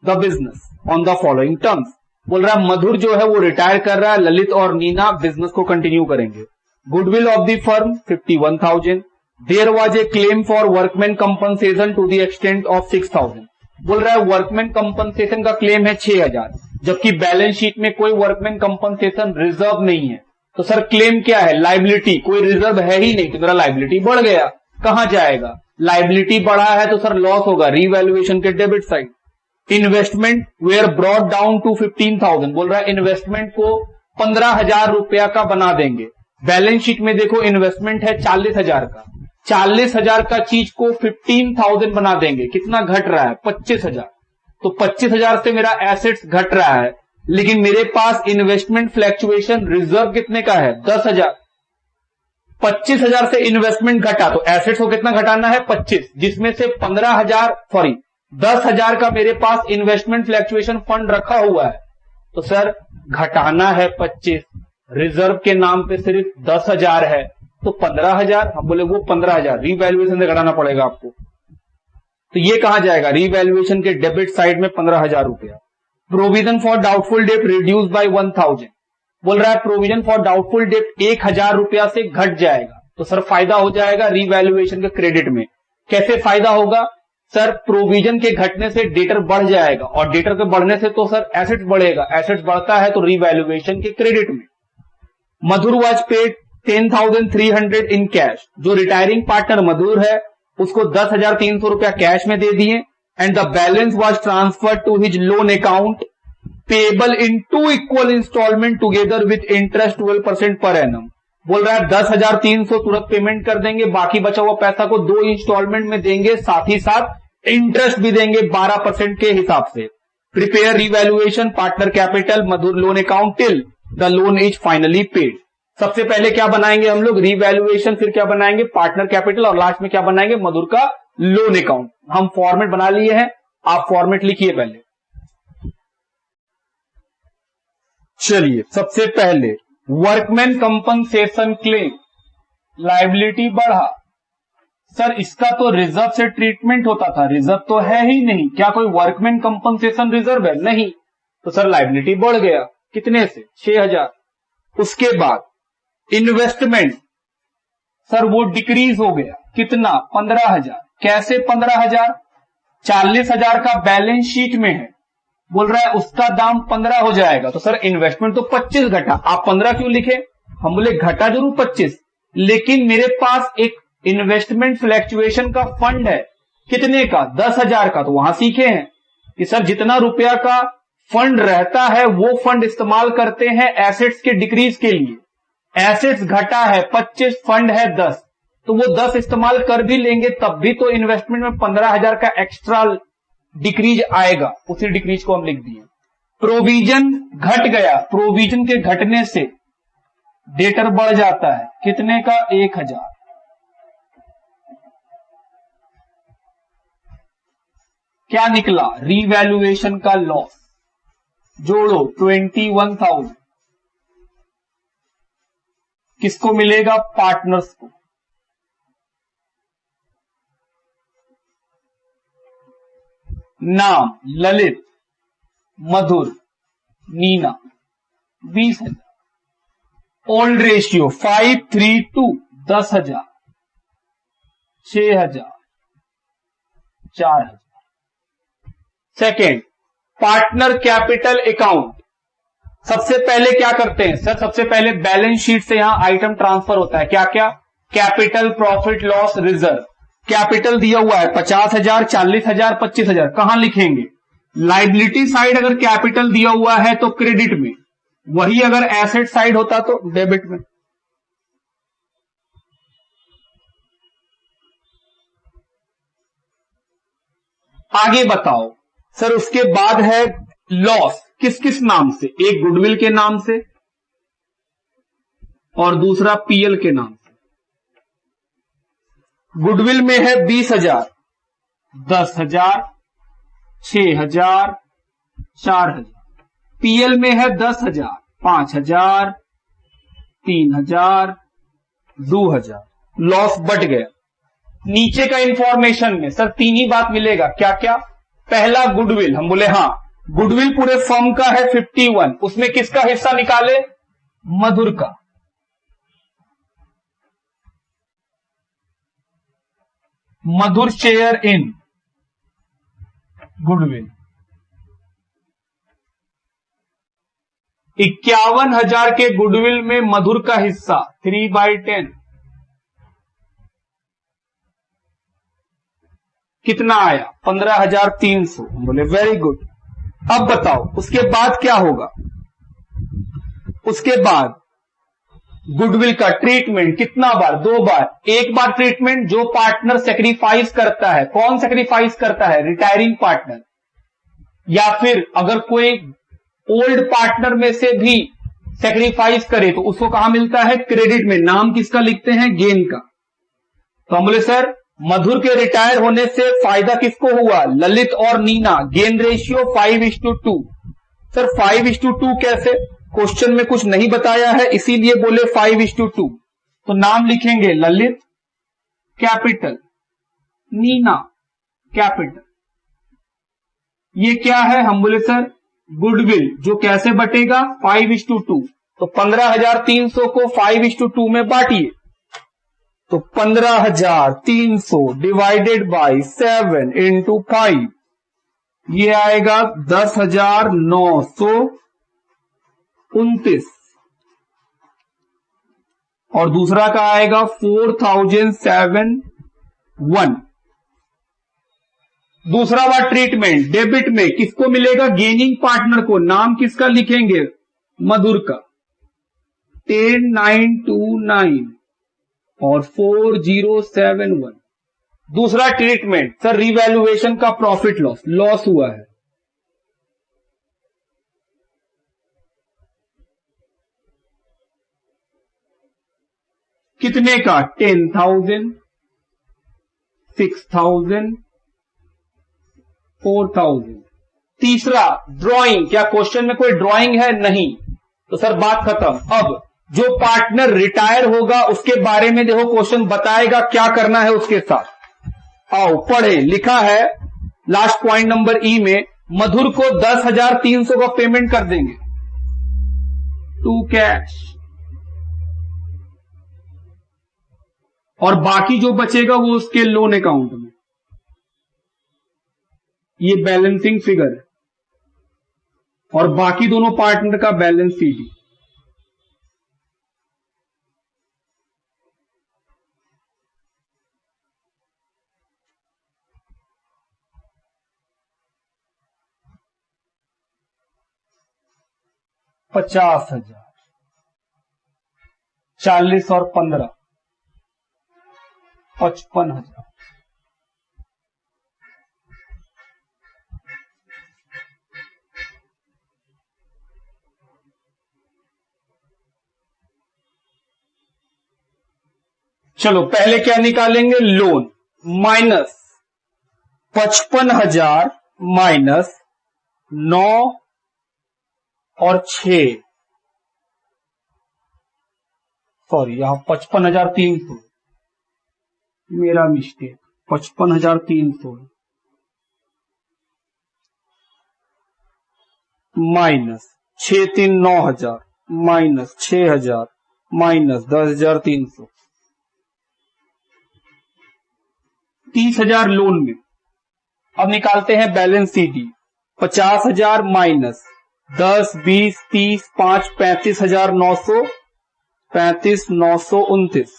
[SPEAKER 1] the business on the following terms. बोल रहा है मधुर जो है वो रिटायर कर रहा है, ललित और नीना बिजनेस को कंटिन्यू करेंगे। Goodwill of the firm 51,000। There was a claim for workman compensation to the extent of 6,000। बोल रहा है वर्कमैन कंपनसेशन का क्लेम है 6,000, जबकि बैलेंस शीट में कोई वर्कमैन कंपनसेशन रिजर्व नहीं है। तो सर क्लेम क्या है? लाइबिलिटी। कोई रिजर्व है ही नहीं तो मेरा लाइबिलिटी बढ़ गया। कहां जाएगा? लाइबिलिटी बढ़ा है तो सर लॉस होगा, रीवैल्यूएशन के debit side. Investment were brought down to 15,000। बोल रहा है इन्वेस्टमेंट को 15,000 रुपया का बना देंगे। बैलेंस शीट में देखो इन्वेस्टमेंट है 40,000 का। 40,000 का चीज को 15,000 बना देंगे। कितना घट रहा है? 25,000। तो 25,000 से मेरा एसेट्स घट रहा है, लेकिन मेरे पास इन्वेस्टमेंट फ्लैक्चुएशन रिजर्व कितने का है? 10,000। 25,000 से इन्वेस्टमेंट घटा तो एसेट्स को कितना घटाना है 25, जिसमें से 10,000 का मेरे पास इन्वेस्टमेंट फ्लैक्चुएशन फंड रखा हुआ है, तो सर घटाना है 25, रिजर्व के नाम पे सिर्फ 10,000 है तो 15,000, हम बोले वो 15,000 रीवैल्यूएशन से घटाना पड़ेगा आपको, तो ये कहां जाएगा रीवैल्यूएशन के डेबिट साइड में 15,000 रुपया। Provision for doubtful date reduce by 1,000, बोल रहा है प्रोविजन फॉर डाउटफुल डेट 1,000 रुपया से घट जाएगा, तो सर फायदा हो जाएगा रीवैल्यूएशन के क्रेडिट में। कैसे फायदा होगा सर, प्रोविजन के घटने से डेटर बढ़ जाएगा और डेटर के बढ़ने से तो सर एसेट्स बढ़ेगा, एसेट्स बढ़ता है तो रीवैल्यूएशन के क्रेडिट में। Madhur was paid 10,300 in cash, जो रिटायरिंग पार्टनर मधुर है उसको 10,300 रुपया कैश में दे दिए, and the balance was transferred to his loan account payable in 2 equal instalment together with interest 12% per annum. बोल रहा है 10,300 तुरंत पेमेंट कर देंगे, बाकी बचा हुआ पैसा को 2 इंस्टॉलमेंट में देंगे, साथ ही साथ इंटरेस्ट भी देंगे 12% के हिसाब से। Prepare revaluation partner capital Madhur loan account till the loan is finally paid. सबसे पहले क्या बनाएंगे हम लोग रीवैल्यूएशन, फिर क्या बनाएंगे पार्टनर कैपिटल, और लास्ट में क्या बनाएंगे मधुर का लोन अकाउंट। हम फॉर्मेट बना लिए हैं, आप फॉर्मेट लिखिए पहले। चलिए सबसे पहले वर्कमैन कंपनसेशन क्लेम, लायबिलिटी बढ़ा, सर इसका तो रिजर्व से ट्रीटमेंट होता था, रिजर्व तो है ही नहीं, क्या कोई वर्कमैन कंपनसेशन रिजर्व है? नहीं, तो सर लायबिलिटी बढ़ गया, कितने से 6,000। उसके बाद इन्वेस्टमेंट, सर वो डिक्रीज हो गया, कितना 15,000। कैसे 15,000? 40,000 का बैलेंस शीट में है, बोल रहा है उसका दाम 15 हो जाएगा, तो सर इन्वेस्टमेंट तो 25 घटा, आप 15 क्यों लिखे? हम बोले घटा जरूर 25, लेकिन मेरे पास एक इन्वेस्टमेंट फ्लैक्चुएशन का फंड है, कितने का 10,000 का, तो वहां सीखे हैं कि सर जितना रुपया का फंड रहता है वो फंड इस्तेमाल करते हैं एसेट्स के डिक्रीज के लिए। एसेट्स घटा है 25, फंड है 10, तो वो 10 इस्तेमाल कर भी लेंगे तब भी तो इन्वेस्टमेंट में 15,000 का एक्स्ट्रा डिक्रीज आएगा, उसी डिक्रीज को हम लिख दिए। प्रोविजन घट गया, प्रोविजन के घटने से डेटर बढ़ जाता है, कितने का 1,000। क्या निकला रीवैल्यूएशन का लॉस, जोड़ो 21,000, किसको मिलेगा? पार्टनर्स को। नाम Lalit, Madhur, Neena, 20,000। Old ratio 5:3:2, 10,000, 6,000, 4,000। Second, partner capital account, सबसे पहले क्या करते हैं सर? सबसे पहले बैलेंस शीट से यहां आइटम ट्रांसफर होता है, क्या क्या? Capital, profit loss, reserve. Capital दिया हुआ है 50,000, 40,000, 25,000, कहां लिखेंगे? लाइबिलिटी साइड अगर कैपिटल दिया हुआ है तो क्रेडिट में, वही अगर एसेट साइड होता तो डेबिट में। आगे बताओ सर, उसके बाद है लॉस, किस किस नाम से? एक गुडविल के नाम से और दूसरा पीएल के नाम से। गुडविल में है 20,000, 10,000, 6,000, 4,000। पीएल में है 10,000, 5,000, 3,000, 2,000। लॉस बढ़ गया। नीचे का इंफॉर्मेशन में सर 3 ही बात मिलेगा, क्या क्या? पहला गुडविल, हम बोले हाँ गुडविल पूरे फर्म का है 51, उसमें किसका हिस्सा निकाले? मधुर का। मधुर शेयर इन गुडविल। 51,000 के गुडविल में मधुर का हिस्सा 3/10, कितना आया? 15,300। बोले वेरी गुड। अब बताओ उसके बाद क्या होगा? उसके बाद गुडविल का ट्रीटमेंट कितना बार? 2 बार। एक बार ट्रीटमेंट जो पार्टनर सेक्रीफाइस करता है, कौन सेक्रीफाइस करता है? Retiring partner. या फिर अगर कोई ओल्ड पार्टनर में से भी सेक्रीफाइस करे तो उसको कहां मिलता है? क्रेडिट में। नाम किसका लिखते हैं? गेन का। तो हम बोले सर मधुर के रिटायर होने से फायदा किसको हुआ? ललित और नीना। Gain ratio 5:2। सर 5:2 कैसे? क्वेश्चन में कुछ नहीं बताया है इसीलिए बोले 5:2। तो नाम लिखेंगे ललित कैपिटल, नीना कैपिटल। ये क्या है? हम बोले सर गुडविल, जो कैसे बटेगा? 5:2। तो 15,300 को 5:2 में बांटिए। तो 15,300 डिवाइडेड बाई 7 इंटू 5, ये आएगा 10,929। और दूसरा का आएगा 4,071। दूसरा वाला ट्रीटमेंट डेबिट में किसको मिलेगा? गेनिंग पार्टनर को। नाम किसका लिखेंगे? मधुर का। 10,929 और 4,071। दूसरा ट्रीटमेंट सर रिवैल्यूएशन का प्रॉफिट लॉस हुआ है। कितने का? 10,000, 6,000, 4,000। तीसरा ड्राइंग। क्या क्वेश्चन में कोई ड्राइंग है? नहीं। तो सर बात खत्म। अब जो पार्टनर रिटायर होगा उसके बारे में देखो क्वेश्चन बताएगा क्या करना है उसके साथ। आओ पढ़े। लिखा है लास्ट पॉइंट नंबर ई में, मधुर को 10,300 का पेमेंट कर देंगे टू कैश, और बाकी जो बचेगा वो उसके लोन अकाउंट में। ये बैलेंसिंग फिगर है और बाकी दोनों पार्टनर का बैलेंस सीडी। $50,000, 40 और 15, 55,000। चलो पहले क्या निकालेंगे? लोन माइनस 55,000 माइनस 9 और 6, सॉरी यहां 55,300, मेरा mistake, 55,300 minus 6×3 9,000 minus 6,000 minus 10,300, 30,000 loan में। अब निकालते हैं बैलेंस सीडी। 50,000 माइनस 10, 20, 30, 5, 35,900, 35,929,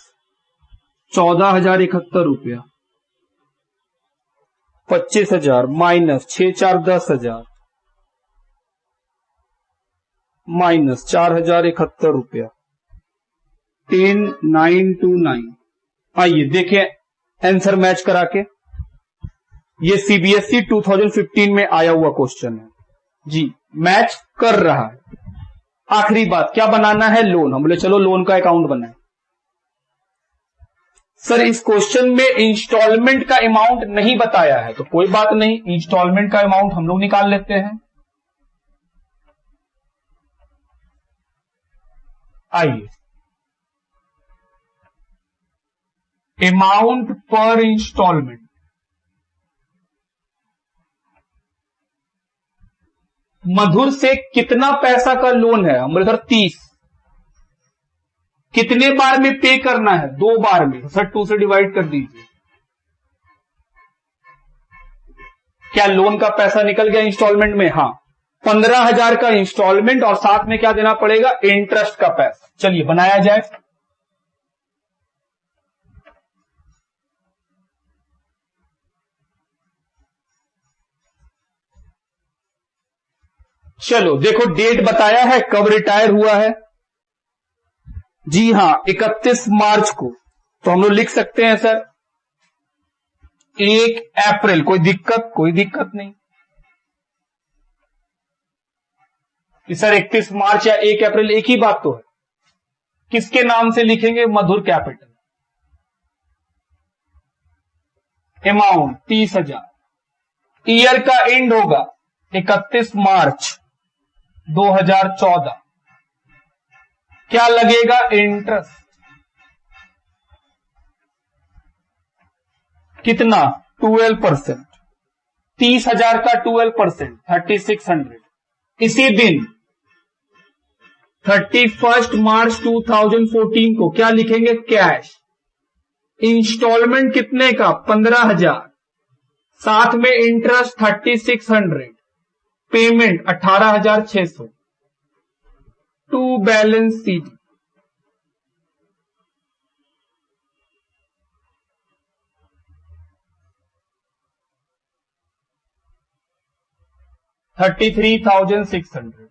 [SPEAKER 1] 14,071 रुपया। 25,000 माइनस 6, 4, 10,000 माइनस 4,071 रुपया। 10,929। आइए देखें आंसर मैच करा के। ये सीबीएसई 2015 में आया हुआ क्वेश्चन है जी, मैच कर रहा है। आखिरी बात क्या बनाना है? लोन। हम बोले चलो लोन का अकाउंट बनाए। सर इस क्वेश्चन में इंस्टॉलमेंट का अमाउंट नहीं बताया है, तो कोई बात नहीं, इंस्टॉलमेंट का अमाउंट हम लोग निकाल लेते हैं। आइए, अमाउंट पर इंस्टॉलमेंट। मधुर से कितना पैसा का लोन है? हम बोले सर 30। कितने बार में पे करना है? 2 बार में। सर 2 से डिवाइड कर दीजिए। क्या लोन का पैसा निकल गया इंस्टॉलमेंट में? हाँ, 15,000 का इंस्टॉलमेंट और साथ में क्या देना पड़ेगा? इंटरेस्ट का पैसा। चलिए बनाया जाए। चलो देखो डेट बताया है कब रिटायर हुआ है। जी हां 31 मार्च को। तो हम लोग लिख सकते हैं सर 1 अप्रैल। कोई दिक्कत? कोई दिक्कत नहीं। कि सर 31 मार्च या 1 अप्रैल एक ही बात तो है। किसके नाम से लिखेंगे? मधुर कैपिटल। अमाउंट 30,000। ईयर का एंड होगा 31 मार्च 2014। क्या लगेगा? इंटरेस्ट। कितना? 12%। 30,000 का 12%, 3600। इसी दिन 31 मार्च 2014 को क्या लिखेंगे? कैश। इंस्टॉलमेंट कितने का? 15,000। साथ में interest 3600। Payment 18,600 to balance sheet. $33,600।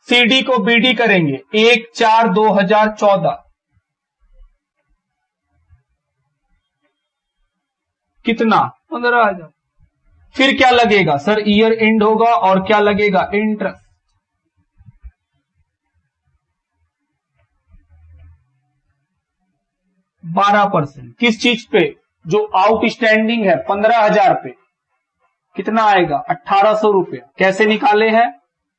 [SPEAKER 1] CD को बीडी करेंगे 1/4/2014। कितना? 15,000। फिर क्या लगेगा? सर ईयर एंड होगा और क्या लगेगा? इंटरेस्ट। %12। किस चीज पे? जो आउटस्टैंडिंग है 15,000 पे। कितना आएगा? 1,800 रुपया। कैसे निकाले हैं?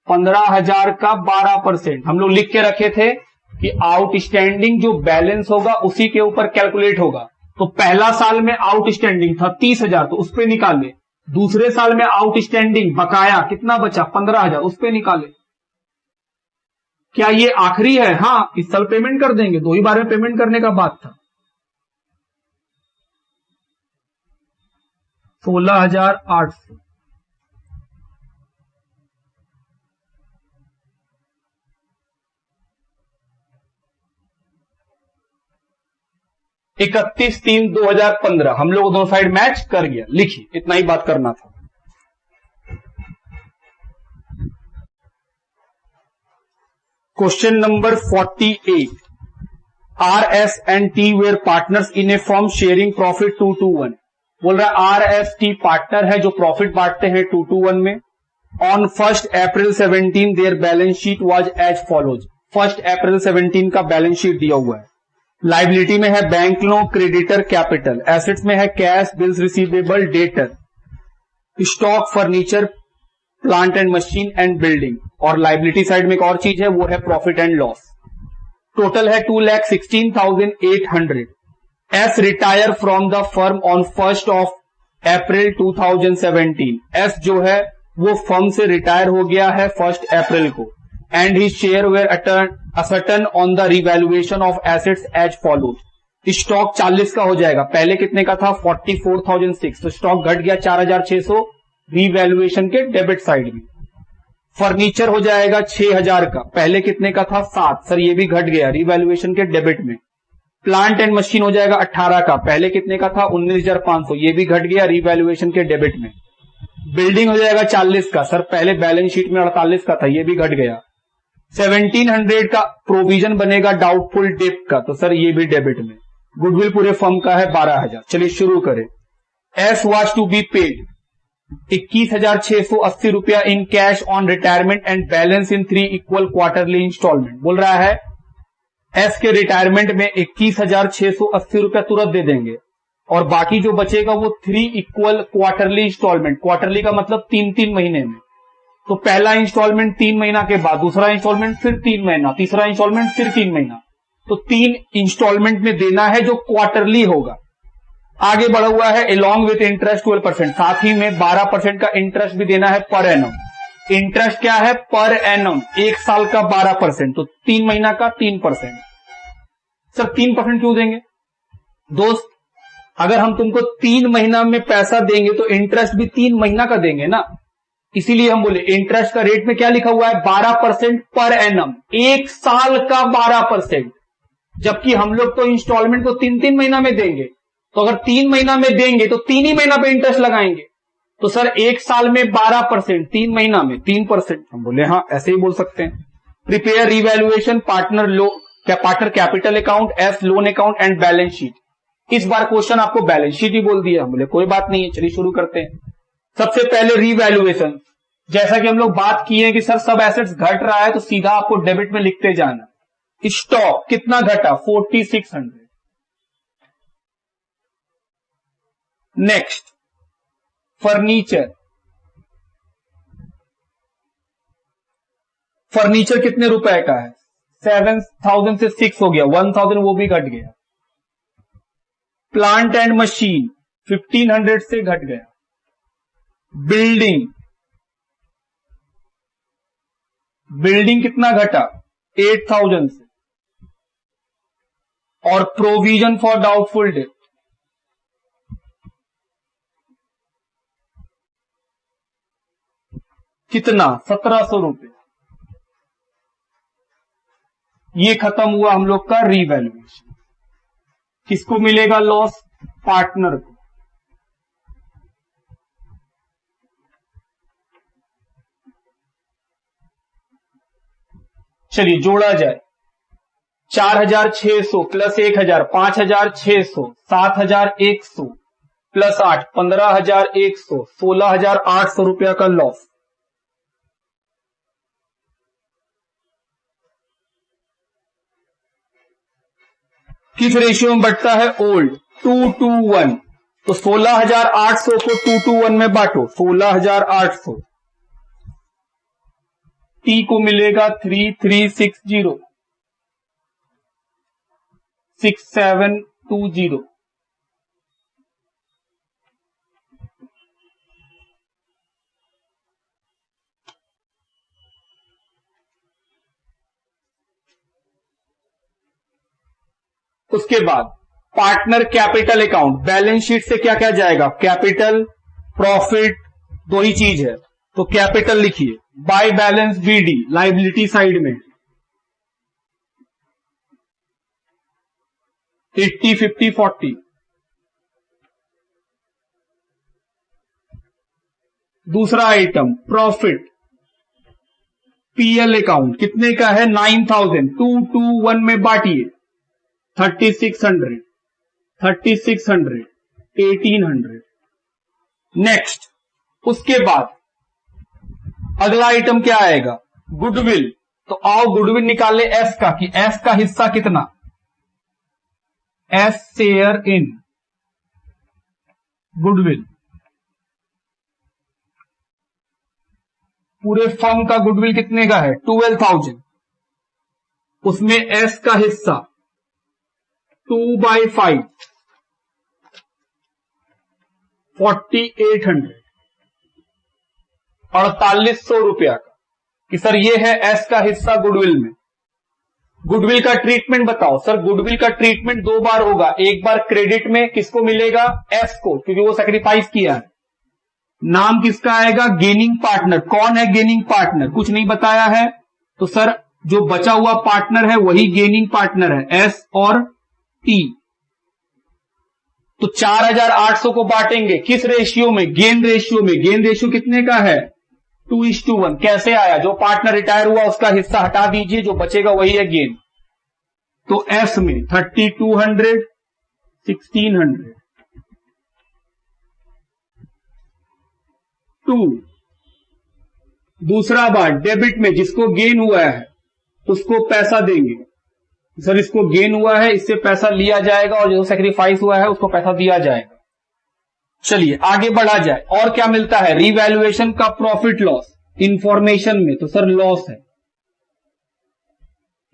[SPEAKER 1] 15,000 का 12%। हम लोग लिख के रखे थे कि आउटस्टैंडिंग जो बैलेंस होगा उसी के ऊपर कैलकुलेट होगा। तो पहला साल में आउटस्टैंडिंग था 30,000, तो उस पे निकाले। दूसरे साल में आउटस्टैंडिंग बकाया कितना बचा? 15,000, उस पे निकाले। क्या ये आखिरी है? हाँ, इस साल पेमेंट कर देंगे। 2 ही बार में पेमेंट करने का बात था। 16,800। इकतीस 3/2015। हम लोग दोनों साइड मैच कर गया। लिखिए, इतना ही बात करना था। Question number 48। RS&T were partners in a firm sharing profit 2-1। बोल रहा है RS&T पार्टनर है जो प्रॉफिट बांटते हैं 2-1 में। On 1 April 17 their balance sheet was as follows. 1 अप्रैल 17 का बैलेंस शीट दिया हुआ है। लाइबिलिटी में है bank loan, creditor, capital. Assets में है cash, bills receivable, debtor, stock, furniture, plant and machine and building. और लाइबिलिटी साइड में एक और चीज है, वो है प्रॉफिट एंड लॉस। टोटल है 2,16,800। S retire from the firm on 1 April 2017। S जो है वो फर्म से रिटायर हो गया है 1 अप्रैल को। And his share were ascertain on the revaluation of assets as follows. Stock 40 का हो जाएगा। पहले कितने का था? 44,006। तो स्टॉक घट गया 4,600 रिवैल्यूएशन के डेबिट साइड में। फर्नीचर हो जाएगा 6,000 का। पहले कितने का था? 7। सर ये भी घट गया रिवैल्यूएशन के डेबिट में। प्लांट एंड मशीन हो जाएगा 18 का। पहले कितने का था? 19,500। ये भी घट गया रिवैल्यूएशन के डेबिट में। बिल्डिंग हो जाएगा 40 का। सर पहले बैलेंस शीट में 48 का था, ये भी घट गया। 1,700 का प्रोविजन बनेगा डाउटफुल डेट का, तो सर ये भी डेबिट में। गुडविल पूरे फर्म का है 12,000। चलिए शुरू करें। S was to be paid 21,680 रुपया in cash on retirement and balance in 3 equal quarterly instalment. बोल रहा है एस के रिटायरमेंट में 21,680 रुपया तुरंत दे देंगे और बाकी जो बचेगा वो 3 इक्वल क्वार्टरली इंस्टॉलमेंट। क्वार्टरली का मतलब 3-3 महीने में। तो पहला इंस्टॉलमेंट 3 महीना के बाद, दूसरा इंस्टॉलमेंट फिर 3 महीना, तीसरा इंस्टॉलमेंट फिर 3 महीना। तो 3 इंस्टॉलमेंट में देना है जो क्वार्टरली होगा। आगे बढ़ा हुआ है अलॉन्ग विथ इंटरेस्ट 12%। साथ ही में 12% का इंटरेस्ट भी देना है पर एनम। इंटरेस्ट क्या है? Per annum. 1 साल का 12%, तो 3 महीना का 3%। सर 3% क्यों देंगे? दोस्त, अगर हम तुमको 3 महीना में पैसा देंगे तो इंटरेस्ट भी 3 महीना का देंगे ना। इसीलिए हम बोले इंटरेस्ट का रेट में क्या लिखा हुआ है? 12% पर एनम। 1 साल का 12%। जबकि हम लोग तो इंस्टॉलमेंट को 3-3 महीना में देंगे। तो अगर 3 महीना में देंगे तो 3 ही महीना पे इंटरेस्ट लगाएंगे। तो सर 1 साल में 12%, 3 महीना में 3%। हम बोले हाँ, ऐसे ही बोल सकते हैं। Prepare revaluation partner partner capital account, S loan account and balance sheet. इस बार क्वेश्चन आपको बैलेंस शीट ही बोल दिया। हम बोले कोई बात नहीं है, चलिए शुरू करते हैं। सबसे पहले रीवैल्यूएशन, जैसा कि हम लोग बात किए हैं कि सर सब एसेट्स घट रहा है तो सीधा आपको डेबिट में लिखते जाना। स्टॉक कितना घटा, 4600। नेक्स्ट फर्नीचर, फर्नीचर कितने रुपए का है, 7000 से 6 हो गया, 1000 वो भी घट गया। प्लांट एंड मशीन 1500 से घट गया। बिल्डिंग, बिल्डिंग कितना घटा, 8000 से। और प्रोविजन फॉर डाउटफुल डेट कितना, 1700 रुपए। ये खत्म हुआ हम लोग का रीवैल्यूएशन। किसको मिलेगा लॉस, पार्टनर को। चलिए जोड़ा जाए, 4600 प्लस 1000 5600, 7100 प्लस 8 15100, 16800 रुपया का लॉस। किस रेशियो में बढ़ता है, ओल्ड, 2:1। तो 16800 को 2:1 में बांटो, 16800। टी को मिलेगा 3360 6720। उसके बाद partner capital account, balance sheet से क्या क्या जाएगा, कैपिटल, प्रॉफिट, दो ही चीज है तो कैपिटल लिखिए। By balance BD, liability side में 80 50 40। दूसरा आइटम प्रॉफिट, पीएल अकाउंट कितने का है, 9000, 2:1 में बांटिए, 3600 3600 1800। नेक्स्ट, उसके बाद अगला आइटम क्या आएगा, गुडविल। तो आओ गुडविल निकाले एस का, कि एस का हिस्सा कितना, एस शेयर इन गुडविल। पूरे फर्म का गुडविल कितने का है, 12000। उसमें एस का हिस्सा 2/5 4800, 4800 रुपया का, कि सर ये है एस का हिस्सा गुडविल में। गुडविल का ट्रीटमेंट बताओ, सर गुडविल का ट्रीटमेंट दो बार होगा, एक बार क्रेडिट में किसको मिलेगा, एस को, क्योंकि वो सैक्रिफाइस किया है। नाम किसका आएगा, गेनिंग पार्टनर। कौन है गेनिंग पार्टनर, कुछ नहीं बताया है, तो सर जो बचा हुआ पार्टनर है वही गेनिंग पार्टनर है, एस और टी। तो 4800 को बांटेंगे किस रेशियो में, गेन रेशियो में। गेन रेशियो कितने का है, 2:1। कैसे आया, जो पार्टनर रिटायर हुआ उसका हिस्सा हटा दीजिए, जो बचेगा वही है गेन। तो एस में 3200 1600 2। दूसरा बार डेबिट में जिसको गेन हुआ है उसको पैसा देंगे, सर इसको गेन हुआ है इससे पैसा लिया जाएगा, और जो सैक्रिफाइस हुआ है उसको पैसा दिया जाएगा। चलिए आगे बढ़ा जाए, और क्या मिलता है, रीवैल्यूएशन का प्रॉफिट लॉस इंफॉर्मेशन में, तो सर लॉस है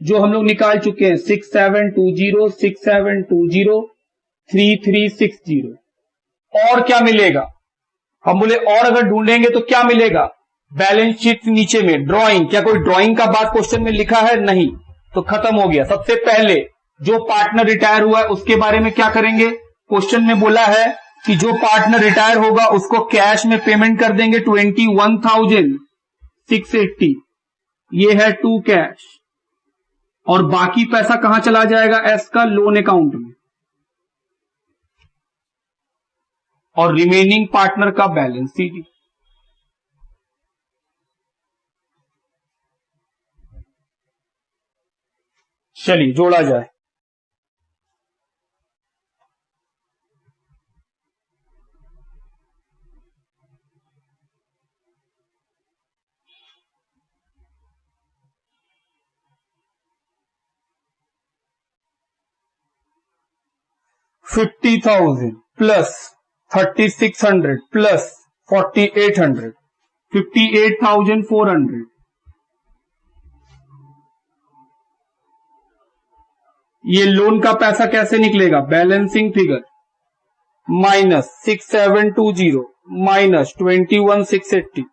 [SPEAKER 1] जो हम लोग निकाल चुके हैं, 6720 6720 3360। और क्या मिलेगा, हम बोले और अगर ढूंढेंगे तो क्या मिलेगा, बैलेंस शीट नीचे में ड्राइंग, क्या कोई ड्राइंग का बात क्वेश्चन में लिखा है, नहीं, तो खत्म हो गया। सबसे पहले जो पार्टनर रिटायर हुआ है उसके बारे में क्या करेंगे, क्वेश्चन में बोला है कि जो पार्टनर रिटायर होगा उसको कैश में पेमेंट कर देंगे 21,680, ये है टू कैश, और बाकी पैसा कहां चला जाएगा, एस का लोन अकाउंट में, और रिमेनिंग पार्टनर का बैलेंस सीडी। चलिए जोड़ा जाए, 50,000 प्लस 3,600 प्लस 4,800, 58,400। ये लोन का पैसा कैसे निकलेगा? बैलेंसिंग फिगर माइनस 6,720 माइनस 21,680,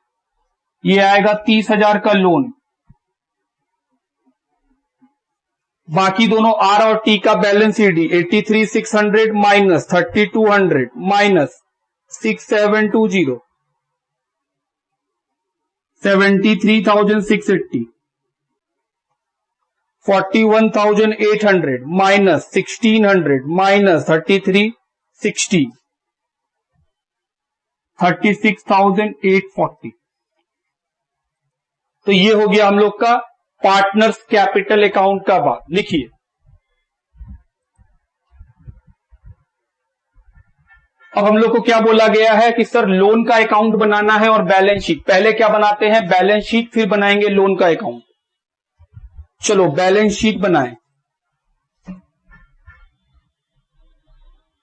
[SPEAKER 1] ये आएगा 30,000 का लोन। बाकी दोनों आर और टी का balance ED 83,600 minus 3,200 minus 6,720 73,680, 41,800 minus 1,600 minus 3,360 36,840। तो ये हो गया हम लोग का पार्टनर्स कैपिटल अकाउंट का भाग। लिखिए, अब हम लोग को क्या बोला गया है कि सर लोन का अकाउंट बनाना है और बैलेंस शीट। पहले क्या बनाते हैं? बैलेंस शीट, फिर बनाएंगे लोन का अकाउंट। चलो बैलेंस शीट बनाएं।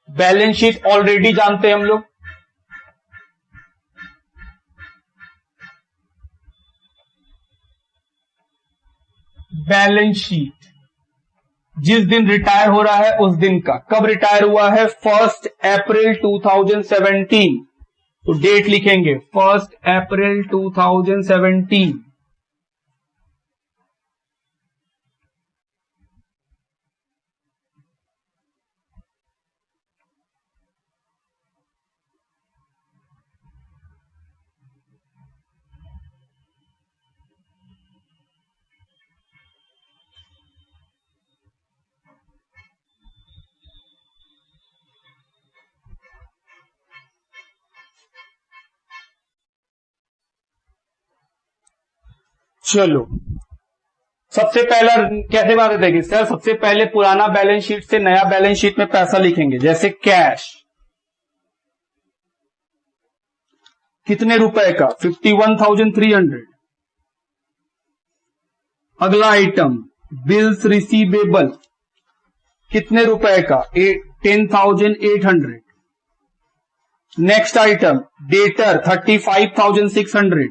[SPEAKER 1] बैलेंस शीट ऑलरेडी जानते हैं हम लोग। बैलेंस शीट जिस दिन रिटायर हो रहा है उस दिन का। कब रिटायर हुआ है? 1 अप्रैल 2017। तो डेट लिखेंगे 1 अप्रैल 2017। चलो सबसे पहला कैसे बात देगी सर? सबसे पहले पुराना बैलेंस शीट से नया बैलेंस शीट में पैसा लिखेंगे। जैसे कैश कितने रुपए का? 51,300। अगला आइटम बिल्स रिसीवेबल कितने रुपए का? 10,800। Next item debtor 35,600।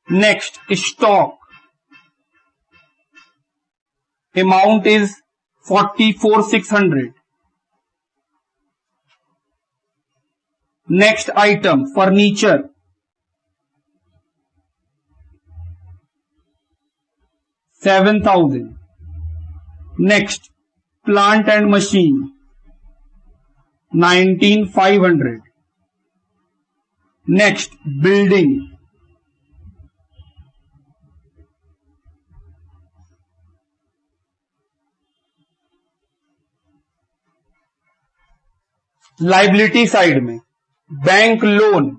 [SPEAKER 1] Next stock amount is 44,600। Next item furniture 7,000। Next plant and machine 19,500। Next building liability side में बैंक लोन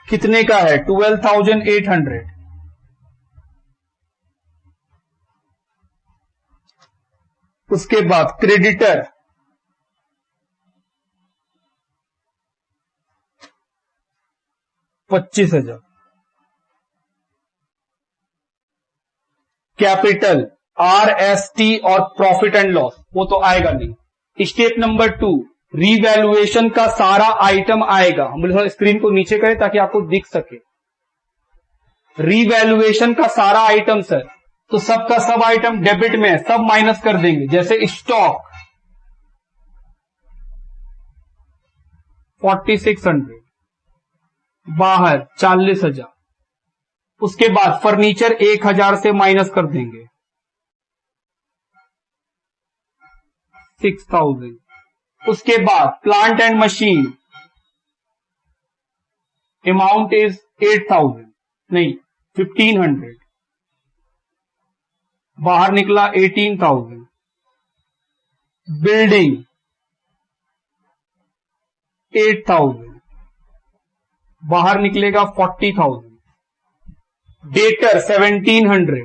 [SPEAKER 1] कितने का है? 12,800। उसके बाद क्रेडिटर 25,000। कैपिटल RST और प्रॉफिट एंड लॉस वो तो आएगा नहीं। स्टेप नंबर 2 रीवैल्यूएशन का सारा आइटम आएगा। हम स्क्रीन को नीचे करें ताकि आपको दिख सके। रीवैल्यूएशन का सारा आइटम सर, तो सबका सब आइटम डेबिट में है, सब माइनस कर देंगे। जैसे स्टॉक 4600, बाहर 40,000। उसके बाद फर्नीचर 1,000 से माइनस कर देंगे 6,000। उसके बाद plant and machine amount is 8,000 नहीं 1,500, बाहर निकला 18,000। बिल्डिंग 8,000, बाहर निकलेगा 40,000। डेटर 1,700,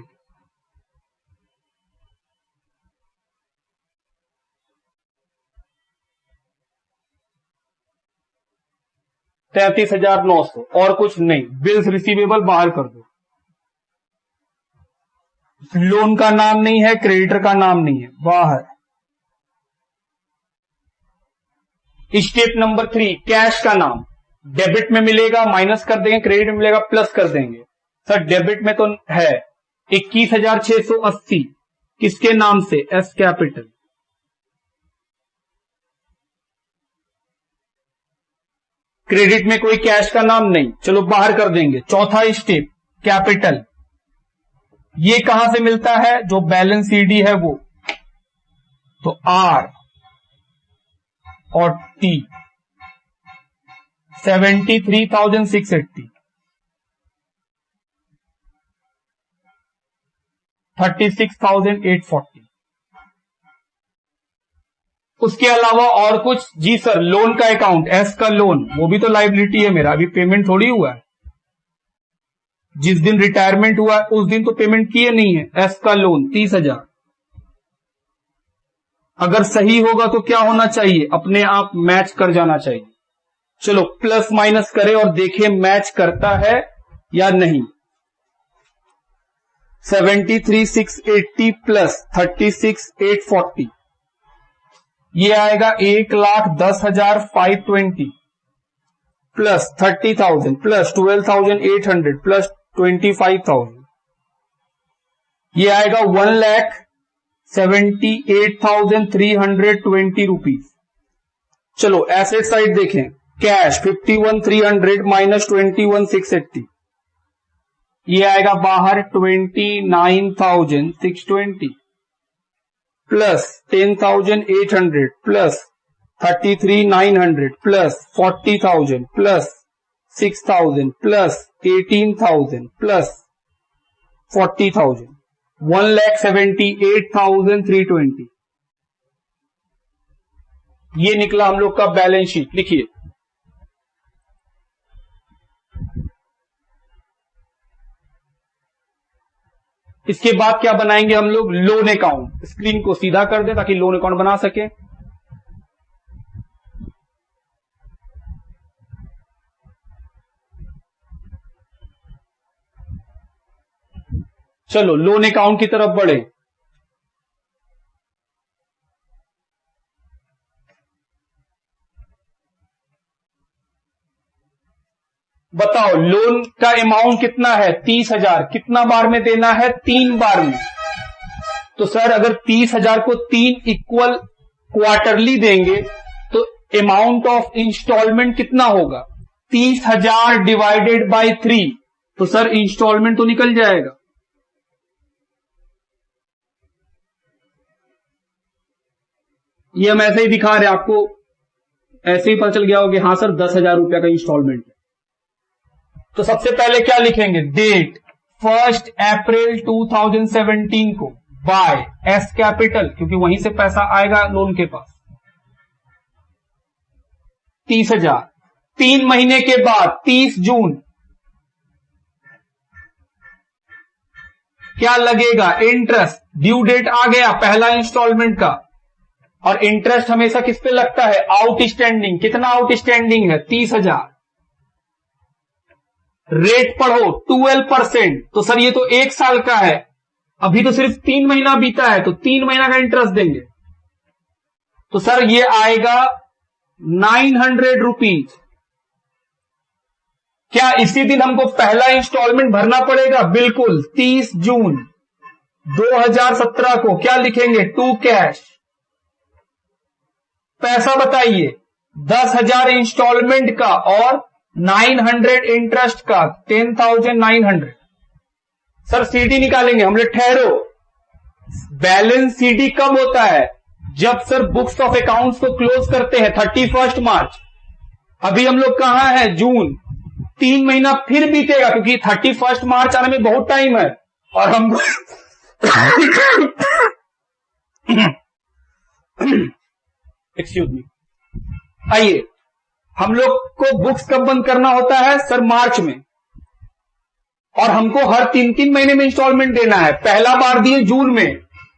[SPEAKER 1] 33,900 और कुछ नहीं। बिल्स रिसीवेबल बाहर कर दो। लोन का नाम नहीं है, क्रेडिटर का नाम नहीं है, बाहर। स्टेप नंबर 3, कैश का नाम। डेबिट में मिलेगा माइनस कर देंगे, क्रेडिट में मिलेगा प्लस कर देंगे। सर डेबिट में तो है 21,680, किसके नाम से? S capital. क्रेडिट में कोई कैश का नाम नहीं, चलो बाहर कर देंगे। चौथा स्टेप, कैपिटल। ये कहां से मिलता है? जो बैलेंस सीडी है वो, तो आर और टी। 73,680, 36,840। उसके अलावा और कुछ? जी सर, लोन का अकाउंट, एस का लोन, वो भी तो लायबिलिटी है मेरा, अभी पेमेंट थोड़ी हुआ है। जिस दिन रिटायरमेंट हुआ है उस दिन तो पेमेंट किए नहीं है। एस का लोन 30,000। अगर सही होगा तो क्या होना चाहिए? अपने आप मैच कर जाना चाहिए। चलो प्लस माइनस करें और देखें मैच करता है या नहीं। 73,680 प्लस 36,840, ये आएगा 1,10,520 प्लस 30,000 प्लस 12,800 प्लस 25,000, ये आएगा 1,78,320 रुपीज। चलो एसेट साइड देखें। कैश 51,300 माइनस 21,680, ये आएगा बाहर 29,620 plus 10,800 plus 33,900 plus 40,000 plus 6,000 plus 18,000 plus 40,000, 1,78,320। ये निकला हम लोग का बैलेंस शीट। लिखिए, इसके बाद क्या बनाएंगे हम लोग? Loan account. स्क्रीन को सीधा कर दे ताकि लोन अकाउंट बना सके। चलो लोन अकाउंट की तरफ बढ़े। बताओ लोन का अमाउंट कितना है? 30,000। कितना बार में देना है? 3 बार में। तो सर अगर 30,000 को 3 इक्वल क्वार्टरली देंगे तो अमाउंट ऑफ इंस्टॉलमेंट कितना होगा? 30,000 डिवाइडेड बाय 3। तो सर इंस्टॉलमेंट तो निकल जाएगा। ये हम ऐसे ही दिखा रहे हैं आपको, ऐसे ही पता चल गया होगा हाँ सर 10,000 रुपया का इंस्टॉलमेंट है। तो सबसे पहले क्या लिखेंगे? डेट 1 अप्रैल 2017 को बाय एस कैपिटल, क्योंकि वहीं से पैसा आएगा लोन के पास, 30,000। 3 महीने के बाद 30 जून क्या लगेगा? इंटरेस्ट। ड्यू डेट आ गया पहला इंस्टॉलमेंट का, और इंटरेस्ट हमेशा किस पे लगता है? आउटस्टैंडिंग। कितना आउटस्टैंडिंग है? 30,000। रेट पढ़ो 12%। तो सर ये तो 1 साल का है, अभी तो सिर्फ 3 महीना बीता है, तो 3 महीना का इंटरेस्ट देंगे। तो सर ये आएगा 900 रुपीज। क्या इसी दिन हमको पहला इंस्टॉलमेंट भरना पड़ेगा? बिल्कुल। 30 जून 2017 को क्या लिखेंगे? To cash. पैसा बताइए, 10,000 इंस्टॉलमेंट का और 900 इंटरेस्ट का, 10,900। सर सीडी निकालेंगे हम लोग। ठहरो, बैलेंस सीडी कब होता है? जब सर बुक्स ऑफ अकाउंट्स को क्लोज करते हैं 31 मार्च। अभी हम लोग कहां हैं? जून। 3 महीना फिर बीतेगा, क्योंकि 31 मार्च आने में बहुत टाइम है। और हम एक्सक्यूज मी, आइए, हम लोग को बुक्स कब बंद करना होता है? सर मार्च में। और हमको हर 3-3 महीने में इंस्टॉलमेंट देना है। पहला बार दिए जून में,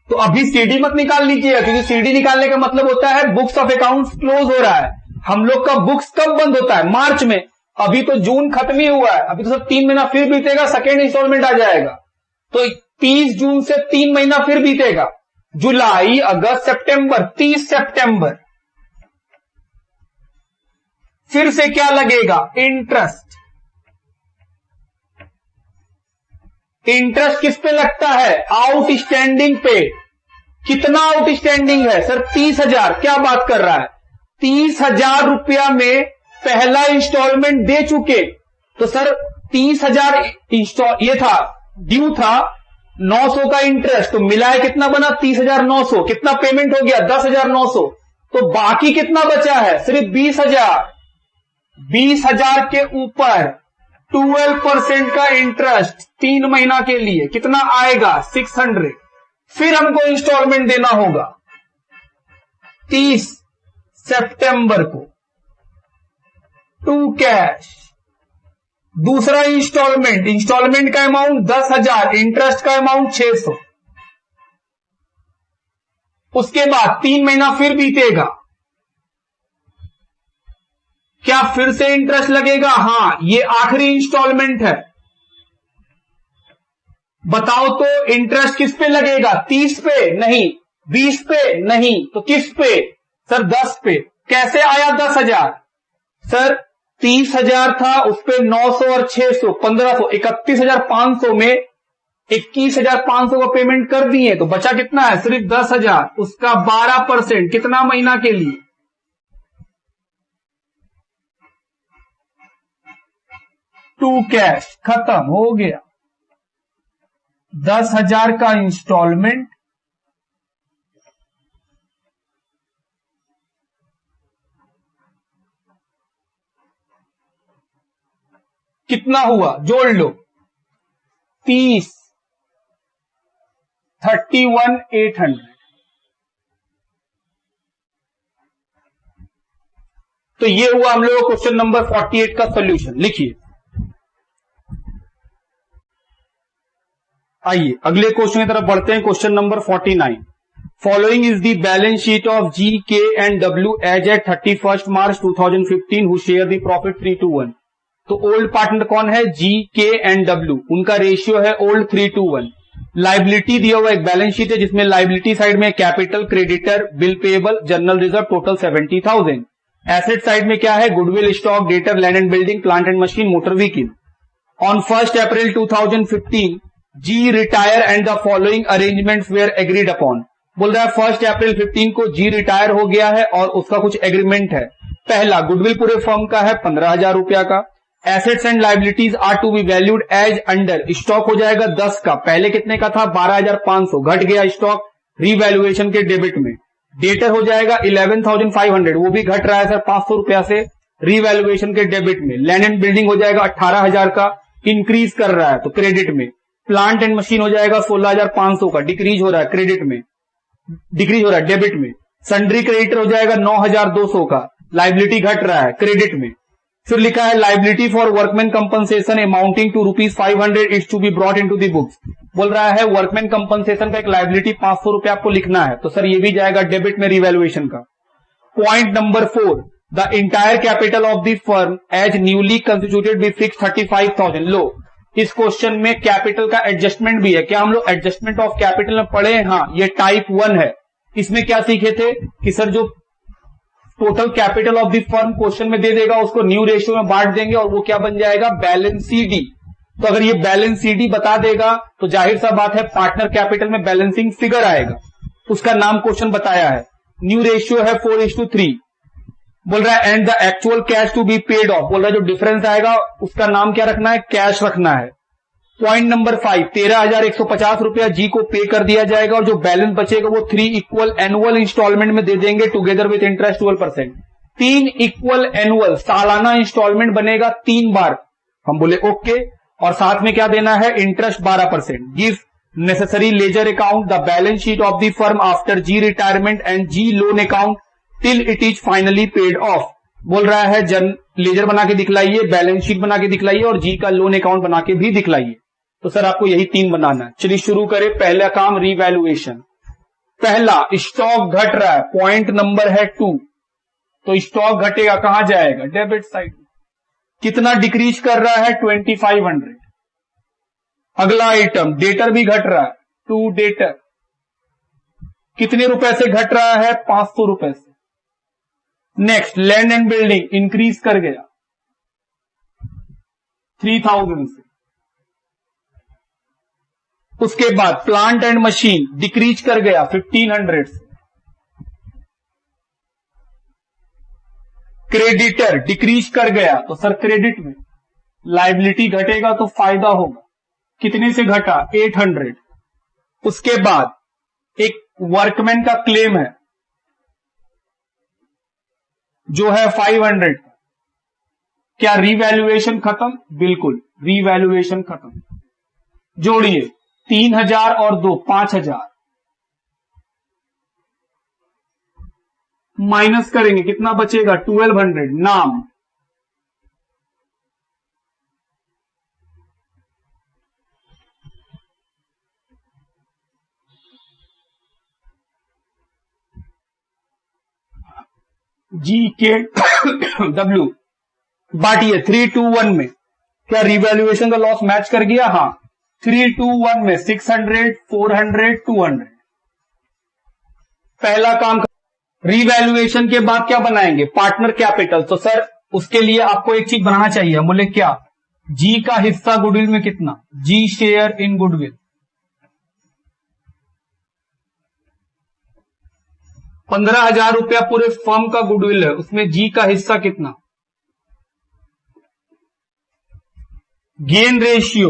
[SPEAKER 1] तो अभी सीडी मत निकाल लीजिएगा, क्योंकि सीडी निकालने का मतलब होता है बुक्स ऑफ अकाउंट्स क्लोज हो रहा है। हम लोग का बुक्स कब बंद होता है? मार्च में। अभी तो जून खत्म ही हुआ है, अभी तो सब 3 महीना फिर बीतेगा, सेकेंड इंस्टॉलमेंट आ जाएगा। तो 30 जून से 3 महीना फिर बीतेगा, जुलाई अगस्त सितंबर, 30 सितंबर। फिर से क्या लगेगा? इंटरेस्ट। इंटरेस्ट किस पे लगता है? आउटस्टैंडिंग पे। कितना आउटस्टैंडिंग है सर? 30,000। क्या बात कर रहा है? 30,000 रुपया में पहला इंस्टॉलमेंट दे चुके, तो सर 30,000 ये था, ड्यू था 900 का इंटरेस्ट, तो मिला है कितना बना? 30,900। कितना पेमेंट हो गया? 10,900। तो बाकी कितना बचा है? सिर्फ 20,000। 20,000 के ऊपर 12% का इंटरेस्ट 3 महीना के लिए कितना आएगा? 600। फिर हमको इंस्टॉलमेंट देना होगा 30 सितंबर को, टू कैश। दूसरा इंस्टॉलमेंट का अमाउंट 10,000, इंटरेस्ट का अमाउंट 600। उसके बाद 3 महीना फिर बीतेगा, क्या फिर से इंटरेस्ट लगेगा? हां, ये आखिरी इंस्टॉलमेंट है। बताओ तो इंटरेस्ट किस पे लगेगा? 30 पे? नहीं। 20 पे? नहीं। तो किस पे? सर 10 पे। कैसे आया 10,000? सर 30,000 था, उस पे 900 और 600 1500, 31,500 में 21,500 का पेमेंट कर दिए, तो बचा कितना है? सिर्फ 10,000। उसका 12%। कितना महीना के लिए? To cash. खत्म हो गया। 10,000 का इंस्टॉलमेंट, कितना हुआ? जोड़ लो। 30, 31,800। तो ये हुआ हम लोग क्वेश्चन नंबर 48 का सॉल्यूशन। लिखिए। आइए अगले क्वेश्चन की तरफ बढ़ते हैं। Question number 49। Following is the balance sheet of G, K and W as at 31 March 2015 who share the profit 3:1। तो ओल्ड पार्टनर कौन है? G, K and W. उनका रेशियो है ओल्ड 3:1। लाइबिलिटी दिया हुआ एक बैलेंस शीट है जिसमें लाइबिलिटी साइड में capital, creditor, bill payable, general reserve, total 70,000। Asset side में क्या है? Goodwill, stock, debtor, land and building, plant and machine, motor vehicle. On 1 April 2015 G retire and the following arrangements were agreed upon. बोल रहा है 1 अप्रैल 15 को जी retire हो गया है और उसका कुछ एग्रीमेंट है। पहला, गुडविल पूरे फर्म का है 15,000 रुपया का। Assets and liabilities are to be valued as under. Stock हो जाएगा 10 का, पहले कितने का था? 12,500, घट गया स्टॉक रीवैल्यूएशन के डेबिट में। डेटर हो जाएगा 11,500, वो भी घट रहा है सर 500 रुपया से रीवैल्यूएशन के डेबिट में। लैंड एंड बिल्डिंग हो जाएगा 18,000 का, इंक्रीज कर रहा है तो क्रेडिट में। प्लांट एंड मशीन हो जाएगा 16,500 का, डिक्रीज हो रहा है क्रेडिट में, डिक्रीज हो रहा है डेबिट में। सन्ड्री क्रेडिटर हो जाएगा 9,200 का, लाइबिलिटी घट रहा है क्रेडिट में। फिर लिखा है liability for workmen compensation amounting to ₹500 is to be brought into the books. बोल रहा है वर्कमैन कंपनसेशन का एक लाइबिलिटी 500 रुपया आपको लिखना है, तो सर ये भी जाएगा डेबिट में रिवैल्यूएशन का। Point number 4, the entire capital of the firm as newly constituted be fix 35,000। लो, इस क्वेश्चन में कैपिटल का एडजस्टमेंट भी है। क्या हम लोग एडजस्टमेंट ऑफ कैपिटल में पढ़े? हाँ, ये टाइप 1 है। इसमें क्या सीखे थे कि सर जो total capital of the firm question में दे देगा उसको न्यू रेशियो में बांट देंगे और वो क्या बन जाएगा? Balance CD. तो अगर ये बैलेंस सीडी बता देगा तो जाहिर सा बात है पार्टनर कैपिटल में बैलेंसिंग फिगर आएगा, उसका नाम क्वेश्चन बताया है। न्यू रेशियो है 4:3। बोल रहा है and the actual cash to be paid off. बोल रहा है जो डिफरेंस आएगा उसका नाम क्या रखना है? कैश रखना है। पॉइंट नंबर 5, 13,150 रुपया जी को पे कर दिया जाएगा और जो बैलेंस बचेगा वो 3 इक्वल एनुअल इंस्टॉलमेंट में दे देंगे together with interest 12%। 3 equal annual सालाना इंस्टॉलमेंट बनेगा 3 बार। हम बोले ओके, और साथ में क्या देना है? Interest 12%। Give necessary ledger account the balance sheet of the firm after the retirement and the loan account till it is finally paid off. बोल रहा है लेजर बना के दिखलाइए, बैलेंस शीट बना के दिखलाइए और जी का लोन अकाउंट बना के भी दिखलाइए। तो सर आपको यही 3 बनाना है। चलिए शुरू करें। पहला काम रीवैल्यूएशन। पहला, स्टॉक घट रहा है, पॉइंट नंबर है 2, तो स्टॉक घटेगा कहां जाएगा? Debit side. कितना डिक्रीज कर रहा है? 2500। अगला आइटम डेटर भी घट रहा है, 2 डेटर कितने रुपए से घट रहा है? 500 रुपए से। Next land and building increase कर गया 3000 से। उसके बाद प्लांट एंड मशीन डिक्रीज कर गया 1500 से। क्रेडिटर डिक्रीज कर गया, तो सर क्रेडिट में लायबिलिटी घटेगा तो फायदा होगा, कितने से घटा? 800। उसके बाद एक वर्कमैन का क्लेम है जो है 500 का, क्या रीवैल्यूएशन खत्म? बिल्कुल रीवैल्यूएशन खत्म। जोड़िए 3000 और 2 5000, माइनस करेंगे कितना बचेगा? 1200। नाम GKW बांटिए 321 में। क्या रिवैल्यूएशन का लॉस मैच कर गया? हाँ, 321 में 600 400 200। पहला काम। रिवैल्यूएशन के बाद क्या बनाएंगे? Partner capital. तो सर उसके लिए आपको एक चीज बनाना चाहिए, बोले क्या? जी का हिस्सा गुडविल में कितना? जी शेयर इन गुडविल। 15,000 रुपया पूरे फर्म का गुडविल है, उसमें जी का हिस्सा कितना? गेन रेशियो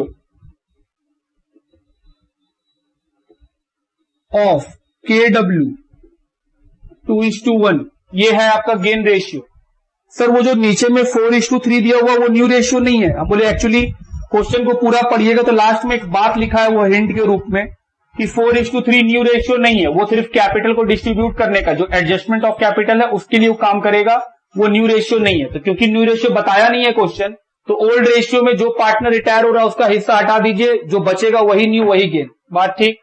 [SPEAKER 1] ऑफ KW 2:1, ये है आपका गेन रेशियो। सर वो जो नीचे में 4:3 दिया हुआ वो न्यू रेशियो नहीं है। हम बोले एक्चुअली क्वेश्चन को पूरा पढ़िएगा तो लास्ट में एक बात लिखा है वो हिंट के रूप में कि 4:3 न्यू रेशियो नहीं है, वो सिर्फ कैपिटल को डिस्ट्रीब्यूट करने का जो एडजस्टमेंट ऑफ कैपिटल है उसके लिए वो काम करेगा, वो न्यू रेशियो नहीं है। तो क्योंकि न्यू रेशियो बताया नहीं है क्वेश्चन, तो ओल्ड रेशियो में जो पार्टनर रिटायर हो रहा है उसका हिस्सा हटा दीजिए, जो बचेगा वही न्यू वही गेन। बात ठीक?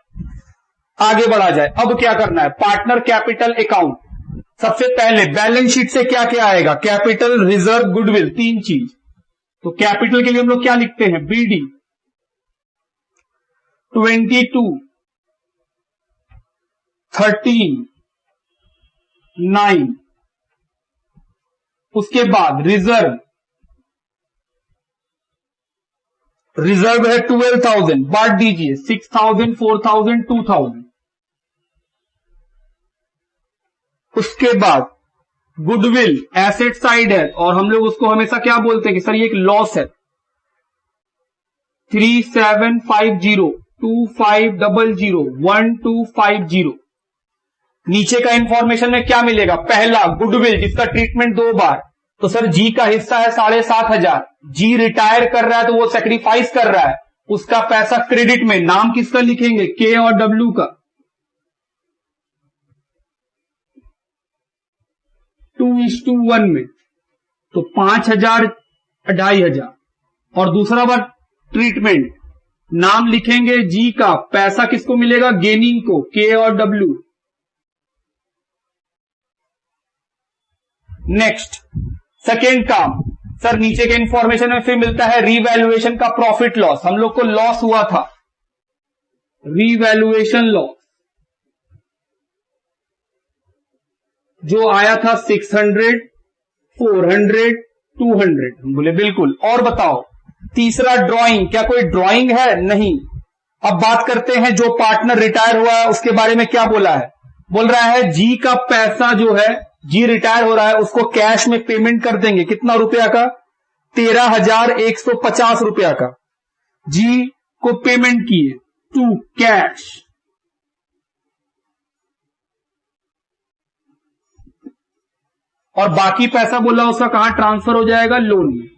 [SPEAKER 1] आगे बढ़ा जाए। अब क्या करना है? Partner capital account. सबसे पहले बैलेंस शीट से क्या क्या आएगा? कैपिटल, रिजर्व, गुडविल, 3 चीज। तो कैपिटल के लिए हम लोग क्या लिखते हैं? BD 22 13 9। उसके बाद रिजर्व है 12,000, बांट दीजिए 6,000 4,000 2,000। उसके बाद गुडविल एसेट साइड है और हम लोग उसको हमेशा क्या बोलते हैं कि सर ये एक लॉस है। 3750 2500 1250। नीचे का इंफॉर्मेशन में क्या मिलेगा? पहला गुडविल जिसका ट्रीटमेंट 2 बार, तो सर जी का हिस्सा है 7,500। जी रिटायर कर रहा है तो वो सेक्रीफाइस कर रहा है, उसका पैसा क्रेडिट में। नाम किसका लिखेंगे? के और डब्ल्यू का। 2:1 में तो 5,000 2,500। और दूसरा बार ट्रीटमेंट, नाम लिखेंगे जी का, पैसा किसको मिलेगा? गेनिंग को, के और डब्ल्यू। नेक्स्ट सेकेंड काम, सर नीचे के इंफॉर्मेशन में फिर मिलता है रीवैल्यूएशन का प्रॉफिट लॉस। हम लोग को लॉस हुआ था, रीवैल्यूएशन लॉस जो आया था 600 400 200। हम बोले बिल्कुल। और बताओ तीसरा ड्राइंग, क्या कोई ड्राइंग है? नहीं। अब बात करते हैं जो पार्टनर रिटायर हुआ है उसके बारे में क्या बोला है? बोल रहा है जी का पैसा जो है, जी रिटायर हो रहा है उसको कैश में पेमेंट कर देंगे। कितना रुपया का? 13,150 रुपया का जी को पेमेंट किए टू कैश। और बाकी पैसा बोला उसका कहां ट्रांसफर हो जाएगा? लोन में।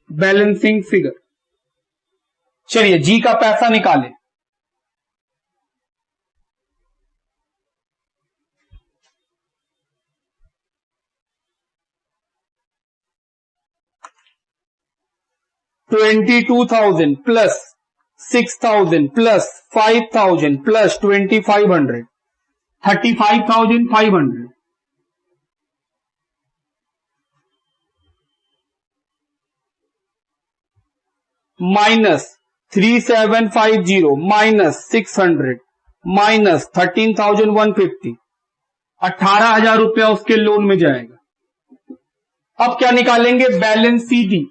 [SPEAKER 1] Balancing figure. चलिए जी का पैसा निकालें। $22,000 plus 6,000 plus 5,000 plus 2,500 35,500। Minus 3750 minus 600 minus 13,150, 18,000 रुपया उसके लोन में जाएगा। अब क्या निकालेंगे? Balance CD.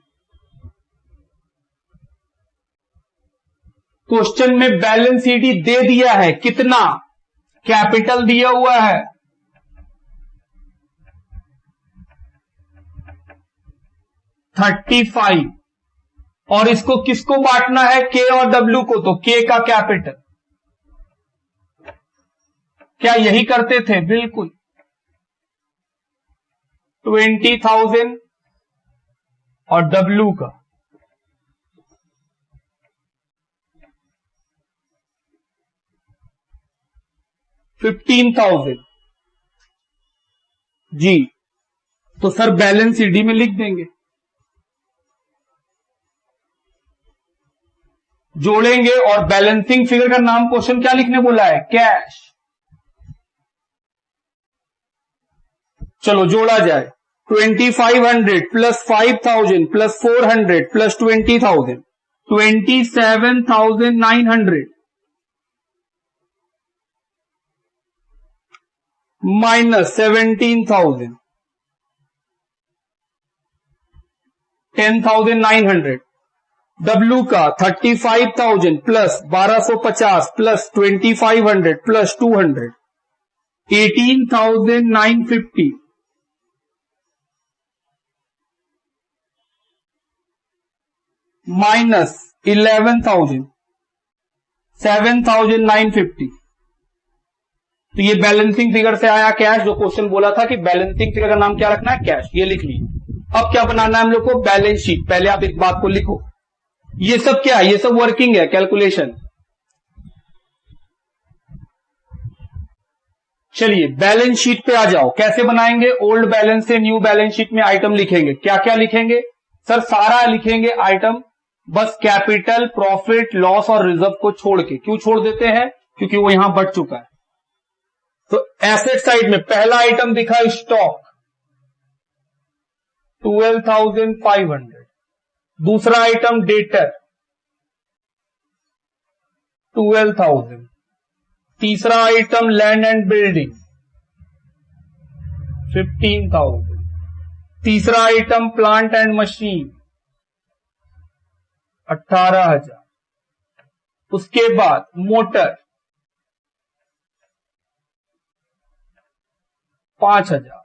[SPEAKER 1] क्वेश्चन में बैलेंस सीडी दे दिया है, कितना? कैपिटल दिया हुआ है 35, और इसको किसको बांटना है? के और डब्ल्यू को। तो के का कैपिटल, क्या यही करते थे? बिल्कुल। 20,000 और डब्ल्यू का 15,000 जी। तो सर बैलेंस सीडी में लिख देंगे, जोड़ेंगे। और बैलेंसिंग फिगर का नाम क्वेश्चन क्या लिखने बोला है? कैश। चलो जोड़ा जाए। 2500 plus 5,000 plus 400 plus 20,000, 27,900 minus 17,000, 10,900। W का 35,000 प्लस 1250 प्लस 2500 प्लस 200, 18,950 माइनस 11,000, 7,950। तो ये बैलेंसिंग फिगर से आया कैश, जो क्वेश्चन बोला था कि बैलेंसिंग फिगर का नाम क्या रखना है? कैश। ये लिख लीजिए। अब क्या बनाना है हम लोग को? Balance sheet. पहले आप इस बात को लिखो, ये सब क्या है? ये सब वर्किंग है, कैलकुलेशन। चलिए बैलेंस शीट पे आ जाओ। कैसे बनाएंगे? ओल्ड बैलेंस से न्यू बैलेंस शीट में आइटम लिखेंगे। क्या क्या लिखेंगे? सर सारा लिखेंगे आइटम, बस कैपिटल, प्रॉफिट, लॉस और रिजर्व को छोड़ के। क्यों छोड़ देते हैं? क्योंकि वो यहां बढ़ चुका है। तो एसेट साइड में पहला आइटम दिखा स्टॉक 12,500, दूसरा आइटम डेटर 12,000, तीसरा आइटम लैंड एंड बिल्डिंग 15,000, तीसरा आइटम प्लांट एंड मशीन 18,000, उसके बाद motor 5,000।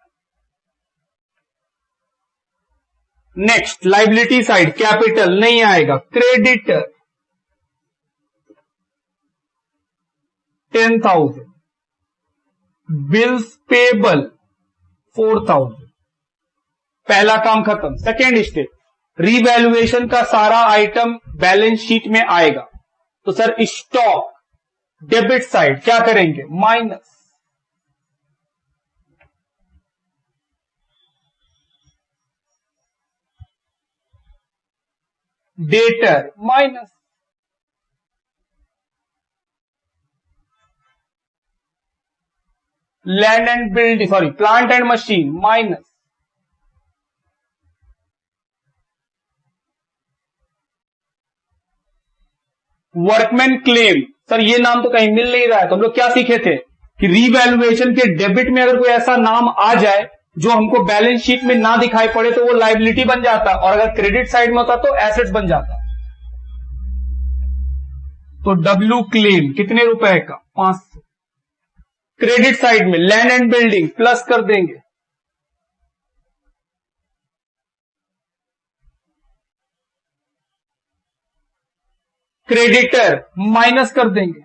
[SPEAKER 1] Next liability side, capital नहीं आएगा, क्रेडिटर 10,000, बिल्स पेबल 4,000। पहला काम खत्म। सेकेंड स्टेप, रीवैल्यूएशन का सारा आइटम बैलेंस शीट में आएगा। तो सर स्टॉक डेबिट साइड क्या करेंगे? Minus, debtor minus, land and building plant and machine minus, workman claim. Sir ये नाम तो कहीं मिल नहीं रहा है। तो हम लोग क्या सीखे थे कि रीवैल्यूएशन के डेबिट में अगर कोई ऐसा नाम आ जाए जो हमको बैलेंस शीट में ना दिखाई पड़े तो वो लायबिलिटी बन जाता, और अगर क्रेडिट साइड में होता तो एसेट्स बन जाता। तो डब्ल्यू क्लेम कितने रुपए का? 500। क्रेडिट साइड में लैंड एंड बिल्डिंग प्लस कर देंगे, क्रेडिटर माइनस कर देंगे,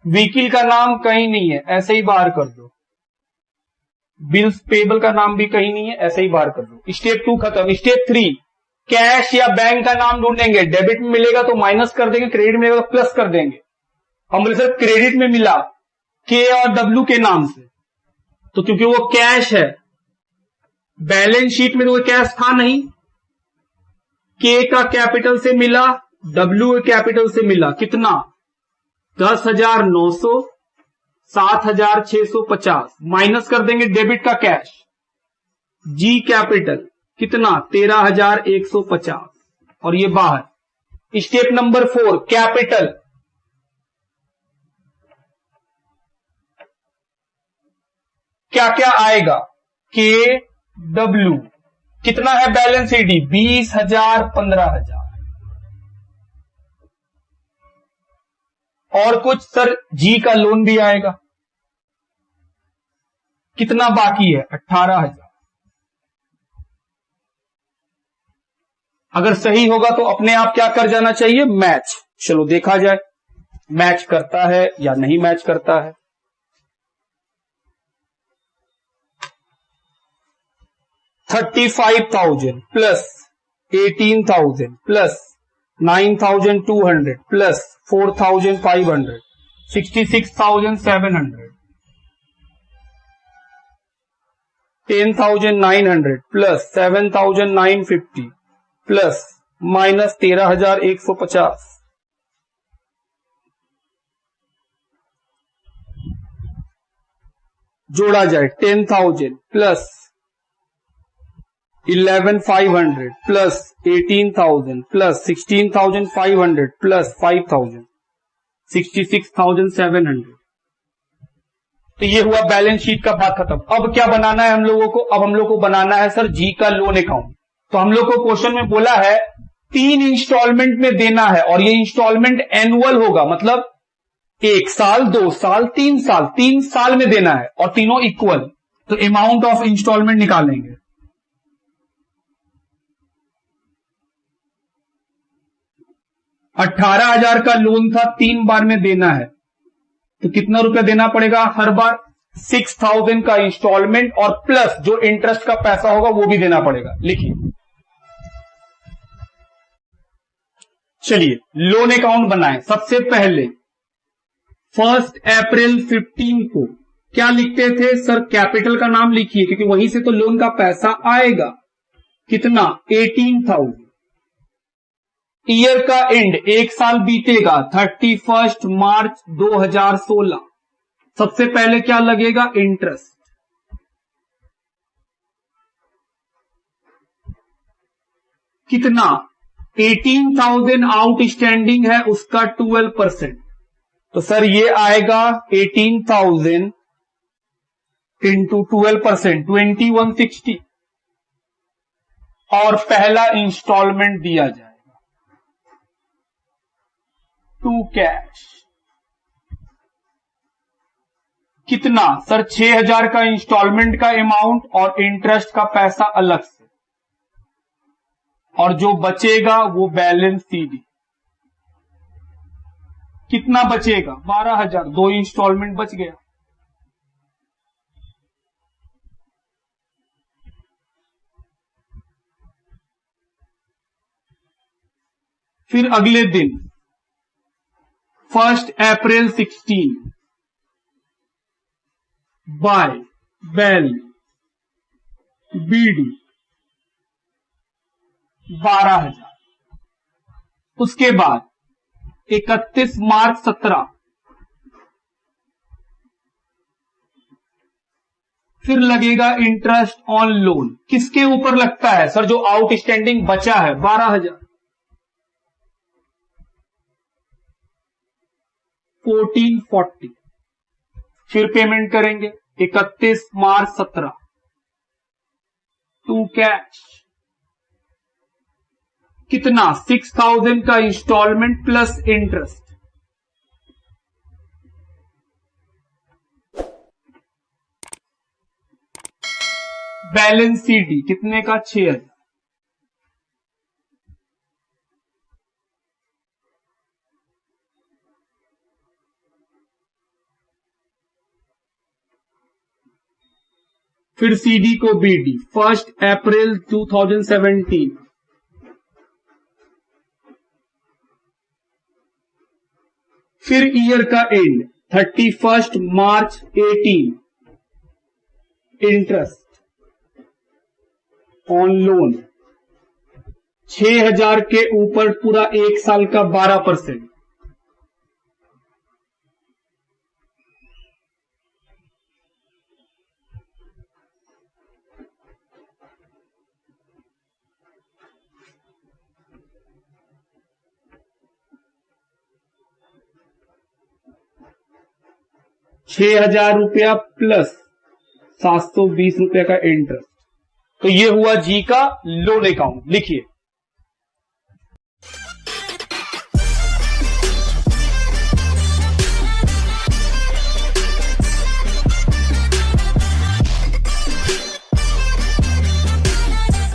[SPEAKER 1] व्हीकल का नाम कहीं नहीं है, ऐसे ही बाहर कर दो। बिल्स पेबल का नाम भी कहीं नहीं है, ऐसे ही बाहर कर दो। स्टेप 2 खत्म। स्टेप 3, कैश या बैंक का नाम ढूंढेंगे। डेबिट में मिलेगा तो माइनस कर देंगे, क्रेडिट में मिलेगा तो प्लस कर देंगे। हम बोले सर क्रेडिट में मिला के और डब्ल्यू के नाम से, तो क्योंकि वो कैश है, बैलेंस शीट में तो वो कैश था नहीं। के का कैपिटल से मिला, डब्ल्यू कैपिटल से मिला, कितना? 10,900 7,650 माइनस कर देंगे डेबिट का कैश, जी कैपिटल कितना 13,150 और ये बाहर। स्टेप नंबर 4 कैपिटल, क्या क्या आएगा, के डब्ल्यू कितना है बैलेंस ईडी 20,000 15,000 और कुछ सर जी का लोन भी आएगा, कितना बाकी है 18,000। अगर सही होगा तो अपने आप क्या कर जाना चाहिए, मैच। चलो देखा जाए मैच करता है या नहीं मैच करता है। $35,000 plus 18,000 plus 9,200 plus 4,500 66,700 10,900 plus 7,950 plus minus 13,150 जोड़ा जाए 10,000 प्लस 11,500 प्लस 18,000 प्लस 16,500 प्लस 5,000 66,700। तो ये हुआ बैलेंस शीट का बात खत्म। अब क्या बनाना है हम लोगों को, अब हम लोग को बनाना है सर जी का लोन अकाउंट। तो हम लोग को क्वेश्चन में बोला है 3 इंस्टॉलमेंट में देना है और ये इंस्टॉलमेंट एनुअल होगा, मतलब 1 साल 2 साल 3 साल, 3 साल में देना है और तीनों इक्वल। तो अमाउंट ऑफ इंस्टॉलमेंट निकालेंगे, 18,000 का लोन था, 3 बार में देना है तो कितना रुपया देना पड़ेगा हर बार, 6,000 का इंस्टॉलमेंट और प्लस जो इंटरेस्ट का पैसा होगा वो भी देना पड़ेगा। लिखिए, चलिए लोन अकाउंट बनाएं। सबसे पहले 1 अप्रैल 15 को क्या लिखते थे सर, कैपिटल का नाम लिखिए क्योंकि वहीं से तो लोन का पैसा आएगा। कितना 18,000। ईयर का एंड 1 साल बीतेगा 31 मार्च 2016। सबसे पहले क्या लगेगा, इंटरेस्ट। कितना 18,000 आउटस्टैंडिंग है उसका 12%। तो सर ये आएगा 18,000 इंटू 12% 2160 और पहला इंस्टॉलमेंट दिया जाएगा टू कैश। कितना सर 6,000 का इंस्टॉलमेंट का अमाउंट और इंटरेस्ट का पैसा अलग से, और जो बचेगा वो बैलेंस सीडी। कितना बचेगा 12,000, 2 इंस्टॉलमेंट बच गया। फिर अगले दिन 1 अप्रैल 16 बाय वैल्यू बीडी 12,000। उसके बाद 31 मार्च 17 फिर लगेगा इंटरेस्ट ऑन लोन। किसके ऊपर लगता है सर, जो आउटस्टैंडिंग बचा है 12,000। 1440 फिर पेमेंट करेंगे 31 मार्च 17 टू कैश। कितना 6,000 का instalment plus interest. Balance CD कितने का 6,000। फिर सीडी को बीडी 1 अप्रैल 2017 फिर ईयर का and 31 March 18 interest on loan 6,000 के ऊपर पूरा 1 साल का 12%।
[SPEAKER 2] ₹6,000 प्लस ₹720 का इंटरेस्ट।
[SPEAKER 1] तो ये हुआ जी का लोन अकाउंट। लिखिए